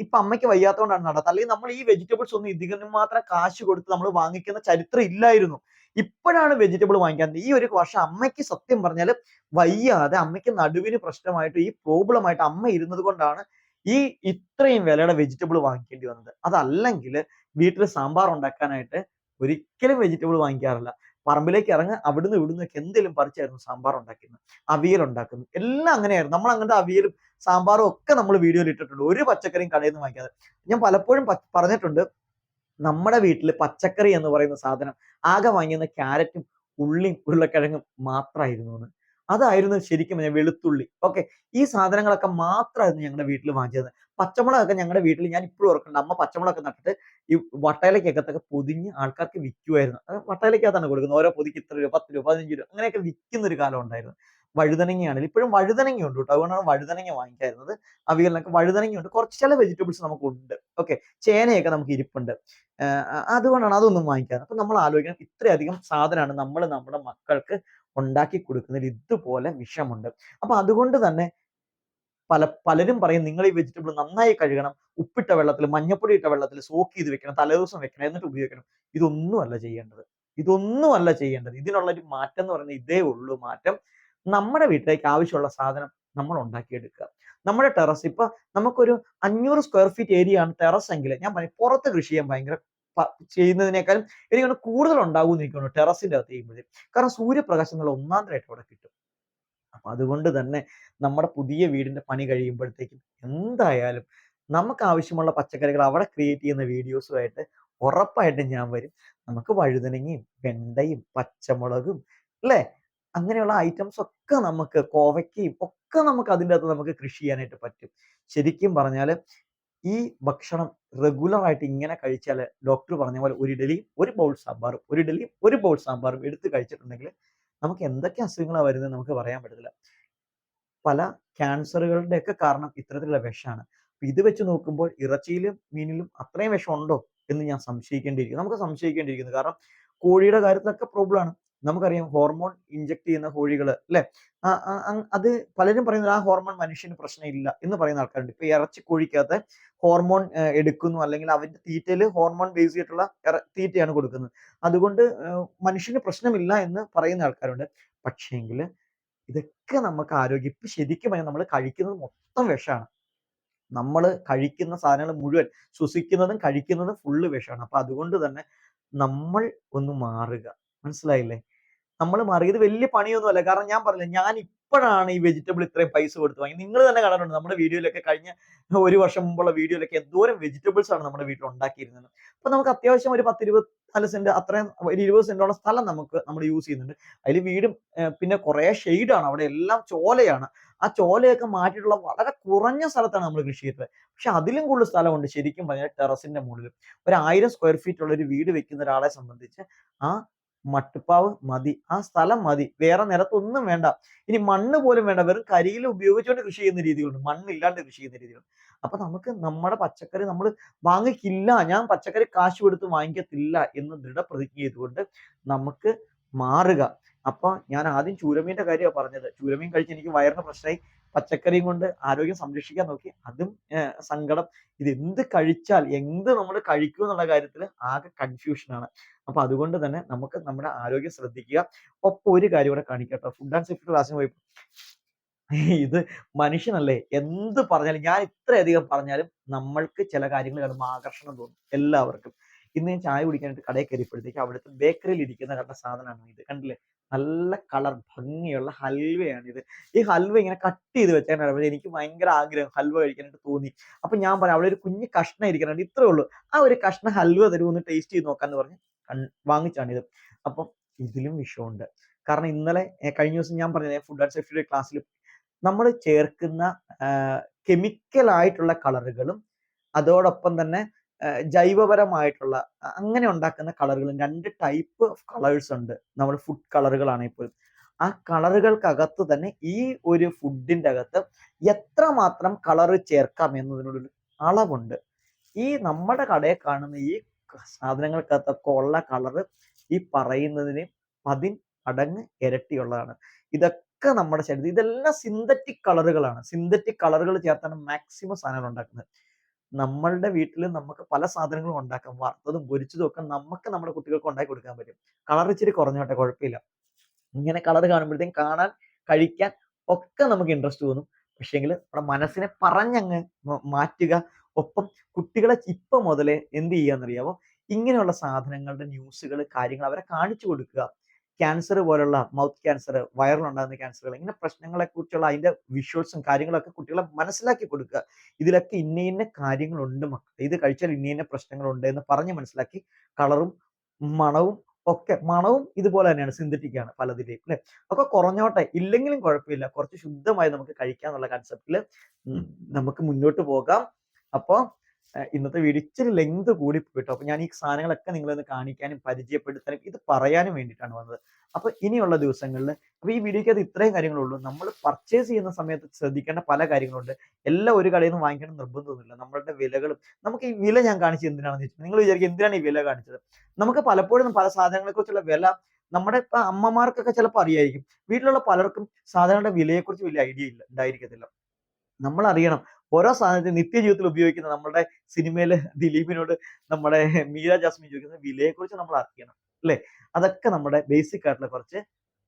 ഇപ്പൊ അമ്മയ്ക്ക് വയ്യാത്തതുകൊണ്ടാണ് നടത്തുക. അല്ലെങ്കിൽ നമ്മൾ ഈ വെജിറ്റബിൾസ് ഒന്നും ഇതിന് മാത്രം കാശ് കൊടുത്ത് നമ്മൾ വാങ്ങിക്കുന്ന ചരിത്രം ഇല്ലായിരുന്നു. ഇപ്പോഴാണ് വെജിറ്റബിൾ വാങ്ങിക്കാൻ. ഈ ഒരു വർഷം അമ്മയ്ക്ക് സത്യം പറഞ്ഞാൽ വയ്യാതെ, അമ്മയ്ക്ക് നടുവിന് പ്രശ്നമായിട്ട് ഈ പ്രോബ്ലം ആയിട്ട് അമ്മ ഇരുന്നത് കൊണ്ടാണ് ഈ ഇത്രയും വിലയുടെ വെജിറ്റബിൾ വാങ്ങിക്കേണ്ടി വന്നത്. അതല്ലെങ്കിൽ വീട്ടിൽ സാമ്പാർ ഉണ്ടാക്കാനായിട്ട് ഒരിക്കലും വെജിറ്റബിൾ വാങ്ങിക്കാറില്ല. പറമ്പിലേക്ക് ഇറങ്ങി അവിടുന്ന് ഇവിടുന്നൊക്കെ എന്തെങ്കിലും പറിച്ചായിരുന്നു സാമ്പാർ ഉണ്ടാക്കുന്നത്, അവിയൽ ഉണ്ടാക്കുന്നത്, എല്ലാം അങ്ങനെയായിരുന്നു. നമ്മൾ അങ്ങനത്തെ അവിയലും സാമ്പാറും ഒക്കെ നമ്മൾ വീഡിയോയിൽ ഇട്ടിട്ടുണ്ട്, ഒരു പച്ചക്കറിയും കടയിൽ നിന്ന് വാങ്ങിക്കാതെ. ഞാൻ പലപ്പോഴും പറഞ്ഞിട്ടുണ്ട്, നമ്മുടെ വീട്ടിൽ പച്ചക്കറി എന്ന് പറയുന്ന സാധനം ആകെ വാങ്ങിയുന്ന ക്യാരറ്റും ഉള്ളിയും ഉരുളക്കിഴങ്ങും മാത്രമായിരുന്നു. അതായിരുന്നു ശരിക്കും വെളുത്തുള്ളി. ഓക്കെ, ഈ സാധനങ്ങളൊക്കെ മാത്രമായിരുന്നു ഞങ്ങളുടെ വീട്ടിൽ വാങ്ങിച്ചത്. പച്ചമുളകൊക്കെ ഞങ്ങളുടെ വീട്ടിൽ ഞാൻ ഇപ്പോഴും ഓർക്കുന്നുണ്ട്, അമ്മ പച്ചമുളകൊക്കെ നട്ടിട്ട് ഈ വട്ടയിലക്കകത്തൊക്കെ പൊതിഞ്ഞ് ആൾക്കാർക്ക് വിൽക്കുമായിരുന്നു. വട്ടയിലക്കകത്താണ് കൊടുക്കുന്നത്, ഓരോ പൊതിക്ക് ഇത്ര രൂപ, 10 രൂപ, 15 രൂപ അങ്ങനെയൊക്കെ വിൽക്കുന്ന ഒരു കാലം ഉണ്ടായിരുന്നു. വഴുതനങ്ങയാണെങ്കിൽ ഇപ്പോഴും വഴുതനങ്ങ ഉണ്ട് കേട്ടോ, അതുകൊണ്ടാണ് വഴുതനങ്ങ വാങ്ങിക്കായിരുന്നത്. അവിയലിനൊക്കെ വഴുതനങ്ങയുണ്ട്, കുറച്ച് ചില വെജിറ്റബിൾസ് നമുക്കുണ്ട്. ഓക്കെ, ചേനയൊക്കെ നമുക്ക് ഇരിപ്പുണ്ട്, അതുകൊണ്ടാണ് അതൊന്നും വാങ്ങിക്കാറ്. അപ്പൊ നമ്മൾ ആലോചിക്കണം, ഇത്രയധികം സാധനമാണ് നമ്മൾ നമ്മുടെ മക്കൾക്ക് ഉണ്ടാക്കി കൊടുക്കുന്നതിൽ ഇതുപോലെ വിഷമുണ്ട്. അപ്പൊ അതുകൊണ്ട് തന്നെ പലരും പറയും, നിങ്ങൾ ഈ വെജിറ്റബിൾ നന്നായി കഴുകണം, ഉപ്പിട്ട വെള്ളത്തിൽ, മഞ്ഞപ്പൊടി ഇട്ട വെള്ളത്തിൽ സോക്ക് ചെയ്ത് വെക്കണം, തലേദിവസം വെക്കണം, എന്നിട്ട് ഉപയോഗിക്കണം. ഇതൊന്നുമല്ല ചെയ്യേണ്ടത്. ഇതിനുള്ള ഒരു മാറ്റം എന്ന് പറയുന്നത് ഇതേ ഉള്ളൂ മാറ്റം. നമ്മുടെ വീട്ടിലേക്ക് ആവശ്യമുള്ള സാധനം നമ്മൾ ഉണ്ടാക്കിയെടുക്കുക. നമ്മുടെ ടെറസ് ഇപ്പൊ നമുക്കൊരു 500 സ്ക്വയർ ഫീറ്റ് ഏരിയ ആണ് ടെറസ് എങ്കിൽ ഞാൻ പറയും പുറത്ത് കൃഷി ചെയ്യാൻ ഭയങ്കര ചെയ്യുന്നതിനേക്കാളും എനിക്ക് കൂടുതൽ ഉണ്ടാവും എന്ന് എനിക്ക് തോന്നുന്നു ടെറസിന്റെ അകത്ത് ചെയ്യുമ്പോഴേ. കാരണം സൂര്യപ്രകാശം എന്നുള്ള ഒന്നാം തരമായിട്ട് അവിടെ കിട്ടും. അപ്പൊ അതുകൊണ്ട് തന്നെ നമ്മുടെ പുതിയ വീടിന്റെ പണി കഴിയുമ്പോഴത്തേക്കും എന്തായാലും നമുക്ക് ആവശ്യമുള്ള പച്ചക്കറികൾ അവിടെ ക്രിയേറ്റ് ചെയ്യുന്ന വീഡിയോസുമായിട്ട് ഉറപ്പായിട്ടും ഞാൻ വരും. നമുക്ക് വഴുതനങ്ങയും വെണ്ടയും പച്ചമുളകും അല്ലേ, അങ്ങനെയുള്ള ഐറ്റംസ് ഒക്കെ നമുക്ക് കോവയ്ക്കയും ഒക്കെ നമുക്ക് അതിൻ്റെ അകത്ത് നമുക്ക് കൃഷി ചെയ്യാനായിട്ട് പറ്റും. ശരിക്കും പറഞ്ഞാൽ ഈ ഭക്ഷണം റെഗുലർ ആയിട്ട് ഇങ്ങനെ കഴിച്ചാൽ ഡോക്ടർ പറഞ്ഞ പോലെ ഒരു ഇഡലിയും ഒരു ബൗൾ സാമ്പാറും ഒരു ഇഡലിയും ഒരു ബൗൾ സാമ്പാറും എടുത്ത് കഴിച്ചിട്ടുണ്ടെങ്കിൽ നമുക്ക് എന്തൊക്കെ അസുഖങ്ങളാണ് വരുന്നത് നമുക്ക് പറയാൻ പറ്റത്തില്ല. പല ക്യാൻസറുകളുടെ ഒക്കെ കാരണം ഇത്തരത്തിലുള്ള വിഷമാണ്. ഇത് വെച്ച് നോക്കുമ്പോൾ ഇറച്ചിയിലും മീനിലും അത്രയും വിഷം ഉണ്ടോ എന്ന് ഞാൻ സംശയിക്കേണ്ടിയിരിക്കുന്നു. നമുക്ക് സംശയിക്കേണ്ടിയിരിക്കുന്നു. കാരണം കോഴിയുടെ കാര്യത്തിലൊക്കെ പ്രോബ്ലം ആണ്. നമുക്കറിയാം ഹോർമോൺ ഇഞ്ചക്ട് ചെയ്യുന്ന കോഴികൾ അല്ലെ, അത് പലരും പറയുന്നത് ആ ഹോർമോൺ മനുഷ്യന് പ്രശ്നമില്ല എന്ന് പറയുന്ന ആൾക്കാരുണ്ട്. ഇപ്പൊ ഇറച്ചി കോഴിക്കകത്ത് ഹോർമോൺ എടുക്കുന്നു, അല്ലെങ്കിൽ അവന്റെ തീറ്റയിൽ ഹോർമോൺ ബേസ് ചെയ്തിട്ടുള്ള തീറ്റയാണ് കൊടുക്കുന്നത്. അതുകൊണ്ട് മനുഷ്യന് പ്രശ്നമില്ല എന്ന് പറയുന്ന ആൾക്കാരുണ്ട്. പക്ഷേങ്കിൽ ഇതൊക്കെ നമുക്ക് ആരോഗ്യം ഇപ്പൊ ശരിക്കും പറഞ്ഞാൽ നമ്മൾ കഴിക്കുന്നത് മൊത്തം വിഷമാണ്. നമ്മൾ കഴിക്കുന്ന സാധനങ്ങൾ മുഴുവൻ ശ്വസിക്കുന്നതും കഴിക്കുന്നതും ഫുള്ള് വിഷമാണ്. അപ്പൊ അതുകൊണ്ട് തന്നെ നമ്മൾ ഒന്ന് മാറുക. മനസ്സിലായില്ലേ? നമ്മൾ മാറിയത് വലിയ പണിയൊന്നുമല്ല. കാരണം ഞാൻ പറഞ്ഞില്ല, ഞാൻ ഇപ്പോഴാണ് ഈ വെജിറ്റബിൾ ഇത്രയും പൈസ കൊടുത്ത് വാങ്ങി. നിങ്ങൾ തന്നെ കണ്ടിട്ടുണ്ട് നമ്മുടെ വീഡിയോയിലൊക്കെ, കഴിഞ്ഞ ഒരു വർഷം മുമ്പുള്ള വീഡിയോയിലൊക്കെ എന്തോരം വെജിറ്റബിൾസ് ആണ് നമ്മുടെ വീട്ടിൽ ഉണ്ടാക്കിയിരുന്നത്. അപ്പൊ നമുക്ക് അത്യാവശ്യം ഒരു 10-24 സെന്റ്, അത്രയും ഒരു 20 സെന്റോളം സ്ഥലം നമുക്ക് നമ്മൾ യൂസ് ചെയ്യുന്നുണ്ട്. അതിൽ വീടും പിന്നെ കുറെ ഷെയ്ഡാണ്, അവിടെ എല്ലാം ചോലയാണ്. ആ ചോലയൊക്കെ മാറ്റിയിട്ടുള്ള വളരെ കുറഞ്ഞ സ്ഥലത്താണ് നമ്മൾ കൃഷി ചെയ്തത്. പക്ഷെ അതിലും കൂടുതൽ സ്ഥലമുണ്ട് ശരിക്കും പറഞ്ഞാൽ ടെറസിന്റെ മുകളിൽ. ഒരു 1000 സ്ക്വയർ ഫീറ്റ് ഉള്ള ഒരു വീട് വെക്കുന്ന ഒരാളെ സംബന്ധിച്ച് ആ മട്ടുപ്പാവ് മതി, ആ സ്ഥലം മതി, വേറെ നിലത്തൊന്നും വേണ്ട. ഇനി മണ്ണ് പോലും വേണ്ട, വെറും കരിയില ഉപയോഗിച്ചുകൊണ്ട് കൃഷി ചെയ്യുന്ന രീതികളുണ്ട്, മണ്ണില്ലാണ്ട് കൃഷി ചെയ്യുന്ന രീതികളുണ്ട്. അപ്പൊ നമുക്ക് നമ്മുടെ പച്ചക്കറി നമ്മൾ വാങ്ങിക്കില്ല, ഞാൻ പച്ചക്കറി കാശ് കൊടുത്ത് വാങ്ങിക്കത്തില്ല എന്ന് ദൃഢപ്രതിജ്ഞ ചെയ്തുകൊണ്ട് നമുക്ക് മാറുക. അപ്പൊ ഞാൻ ആദ്യം ചൂരമീന്റെ കാര്യമാണ് പറഞ്ഞത്. ചൂരമീൻ കഴിച്ച് എനിക്ക് വയറിന് പ്രശ്നമായി. പച്ചക്കറിയും കൊണ്ട് ആരോഗ്യം സംരക്ഷിക്കാൻ നോക്കി, അതും സങ്കടം. ഇത് എന്ത് കഴിച്ചാൽ എന്ത് നമ്മൾ കഴിക്കും എന്നുള്ള കാര്യത്തിൽ ആകെ കൺഫ്യൂഷനാണ്. അപ്പൊ അതുകൊണ്ട് തന്നെ നമുക്ക് നമ്മുടെ ആരോഗ്യം ശ്രദ്ധിക്കുക. ഒപ്പം ഒരു കാര്യം കൂടെ കാണിക്കട്ടോ, ഫുഡ് ആൻഡ് സേഫ്റ്റി ക്ലാസ്സിന് പോയി ഇത് മനുഷ്യനല്ലേ, എന്ത് പറഞ്ഞാലും, ഞാൻ ഇത്രയധികം പറഞ്ഞാലും നമ്മൾക്ക് ചില കാര്യങ്ങൾ കാണുമ്പോൾ ആകർഷണം തോന്നും എല്ലാവർക്കും. ഇന്ന് ഞാൻ ചായ കുടിക്കാനായിട്ട് കടയിൽ കയറിയപ്പോഴത്തേക്ക് അവിടുത്തെ ബേക്കറിയിൽ ഇരിക്കുന്ന കണ്ട സാധനമാണ് ഇത്. കണ്ടില്ലേ, നല്ല കളർ ഭംഗിയുള്ള ഹൽവയാണ് ഇത്. ഈ ഹൽവ ഇങ്ങനെ കട്ട് ചെയ്ത് വെച്ചാൽ എനിക്ക് ഭയങ്കര ആഗ്രഹം ഹൽവ കഴിക്കാനായിട്ട് തോന്നി. അപ്പൊ ഞാൻ പറയാം, അവിടെ ഒരു കുഞ്ഞ് കഷ്ണം ഇരിക്കുന്നുണ്ട്, ഇത്രേ ഉള്ളൂ, ആ ഒരു കഷ്ണം ഹൽവ തരുമോ ടേസ്റ്റ് ചെയ്ത് നോക്കാന്ന് പറഞ്ഞ് വാങ്ങിച്ചാണിത്. അപ്പം ഇതിലും വിഷമുണ്ട്. കാരണം ഇന്നലെ കഴിഞ്ഞ ദിവസം ഞാൻ പറഞ്ഞത് ഫുഡ് ആൻഡ് സേഫ്റ്റിയുടെ ക്ലാസ്സിൽ നമ്മൾ ചേർക്കുന്ന കെമിക്കൽ ആയിട്ടുള്ള കളറുകളും അതോടൊപ്പം തന്നെ ജൈവപരമായിട്ടുള്ള അങ്ങനെ ഉണ്ടാക്കുന്ന കളറുകളും, 2 ടൈപ്പ് ഓഫ് കളേഴ്സ് ഉണ്ട് നമ്മൾ ഫുഡ് കളറുകളാണെങ്കിൽ പോലും. ആ കളറുകൾക്കകത്ത് തന്നെ ഈ ഒരു ഫുഡിന്റെ അകത്ത് എത്രമാത്രം കളറ് ചേർക്കാം എന്നതിനോടൊരു അളവുണ്ട്. ഈ നമ്മുടെ കടയിൽ കാണുന്ന ഈ സാധനങ്ങൾക്കകത്തൊക്കെ ഉള്ള കളറ് ഈ പറയുന്നതിന് 10 മടങ്ങ് ഇരട്ടിയുള്ളതാണ്. ഇതൊക്കെ നമ്മുടെ ശരീരത്തിൽ, ഇതെല്ലാം സിന്തറ്റിക് കളറുകളാണ്. സിന്തറ്റിക് കളറുകൾ ചേർത്താണ് മാക്സിമം സാധനങ്ങൾ ഉണ്ടാക്കുന്നത്. നമ്മളുടെ വീട്ടിൽ നമുക്ക് പല സാധനങ്ങളും ഉണ്ടാക്കാം, വറുത്തതും പൊരിച്ചതും ഒക്കെ നമുക്ക് നമ്മുടെ കുട്ടികൾക്ക് ഉണ്ടാക്കി കൊടുക്കാൻ പറ്റും. കളർ ഇച്ചിരി കുറഞ്ഞോട്ടെ, കുഴപ്പമില്ല. ഇങ്ങനെ കളർ കാണുമ്പോഴത്തേക്കും കാണാൻ കഴിക്കാൻ ഒക്കെ നമുക്ക് ഇൻട്രസ്റ്റ് തോന്നും. പക്ഷേങ്കിൽ നമ്മുടെ മനസ്സിനെ പറഞ്ഞങ്ങ് മാറ്റുക. ഒപ്പം കുട്ടികളെ ഇപ്പം മുതലേ എന്ത് ചെയ്യാന്നറിയാമോ, ഇങ്ങനെയുള്ള സാധനങ്ങളുടെ ന്യൂസുകൾ കാര്യങ്ങൾ അവരെ കാണിച്ചു കൊടുക്കുക. ക്യാൻസർ പോലുള്ള മൗത്ത് ക്യാൻസർ, വയറിലുണ്ടാകുന്ന ക്യാൻസറുകൾ, ഇങ്ങനെ പ്രശ്നങ്ങളെ കുറിച്ചുള്ള അതിന്റെ വിഷ്വൽസും കാര്യങ്ങളൊക്കെ കുട്ടികളെ മനസ്സിലാക്കി കൊടുക്കുക. ഇതിലൊക്കെ ഇന്ന ഇന്ന കാര്യങ്ങളുണ്ട് മക്കളെ, ഇത് കഴിച്ചാൽ ഇന്ന ഇന്ന പ്രശ്നങ്ങളുണ്ട് എന്ന് പറഞ്ഞ് മനസ്സിലാക്കി, കളറും മണവും ഒക്കെ, മണവും ഇതുപോലെ തന്നെയാണ്, സിന്തറ്റിക് ആണ് പലതിലെയും അല്ലെ. ഒക്കെ കുറഞ്ഞോട്ടെ, ഇല്ലെങ്കിലും കുഴപ്പമില്ല, കുറച്ച് ശുദ്ധമായി നമുക്ക് കഴിക്കാന്നുള്ള കൺസെപ്റ്റില് നമുക്ക് മുന്നോട്ട് പോകാം. അപ്പൊ ഇന്നത്തെ വീഡിയോ ഇച്ചിരി ലെങ്ത് കൂടി പോയിട്ടോ. അപ്പൊ ഞാൻ ഈ സാധനങ്ങളൊക്കെ നിങ്ങളൊന്ന് കാണിക്കാനും പരിചയപ്പെടുത്താനും ഇത് പറയാനും വേണ്ടിയിട്ടാണ് വന്നത്. അപ്പൊ ഇനിയുള്ള ദിവസങ്ങളിൽ, അപ്പൊ ഈ വീഡിയോക്ക് അത് ഇത്രയും കാര്യങ്ങളുള്ളൂ. നമ്മൾ പർച്ചേസ് ചെയ്യുന്ന സമയത്ത് ശ്രദ്ധിക്കേണ്ട പല കാര്യങ്ങളുണ്ട്. എല്ലാം ഒരു കടയിൽ നിന്ന് വാങ്ങിക്കണം നിർബന്ധമൊന്നുമില്ല. നമ്മളുടെ വിലകളും, നമുക്ക് ഈ വില ഞാൻ കാണിച്ചത് എന്തിനാണെന്ന് വെച്ചാൽ, നിങ്ങൾ വിചാരിക്കും എന്തിനാണ് ഈ വില കാണിച്ചത്. നമുക്ക് പലപ്പോഴും പല സാധനങ്ങളെ കുറിച്ചുള്ള വില നമ്മുടെ ഇപ്പൊ അമ്മമാർക്കൊക്കെ ചിലപ്പോൾ അറിയായിരിക്കും. വീട്ടിലുള്ള പലർക്കും സാധനങ്ങളുടെ വിലയെക്കുറിച്ച് വലിയ ഐഡിയ ഉണ്ടായിരിക്കത്തില്ല. നമ്മൾ അറിയണം ഓരോ സാധനത്തിന് നിത്യജീവിതത്തിൽ ഉപയോഗിക്കുന്ന, നമ്മുടെ സിനിമയില് ദിലീപിനോട് നമ്മുടെ മീര ജാസ്മിൻ ചോദിക്കുന്ന വിലയെ കുറിച്ച് നമ്മൾ അറിയണം അല്ലെ. അതൊക്കെ നമ്മുടെ ബേസിക് ആയിട്ടുള്ള കുറച്ച്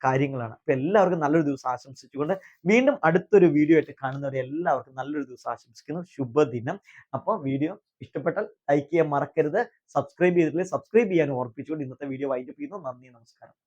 കാര്യങ്ങളാണ്. അപ്പൊ എല്ലാവർക്കും നല്ലൊരു ദിവസം ആശംസിച്ചുകൊണ്ട് വീണ്ടും അടുത്തൊരു വീഡിയോ ആയിട്ട് കാണുന്നവരെ എല്ലാവർക്കും നല്ലൊരു ദിവസം ആശംസിക്കുന്നു. ശുഭദിനം. അപ്പോൾ വീഡിയോ ഇഷ്ടപ്പെട്ടാൽ ലൈക്ക് ചെയ്യാൻ മറക്കരുത്. സബ്സ്ക്രൈബ് ചെയ്തിട്ടില്ലെങ്കിൽ സബ്സ്ക്രൈബ് ചെയ്യാൻ ഓർപ്പിച്ചുകൊണ്ട് ഇന്നത്തെ വീഡിയോ വൈൻഡപ്പ് ചെയ്യുന്നു. നന്ദി, നമസ്കാരം.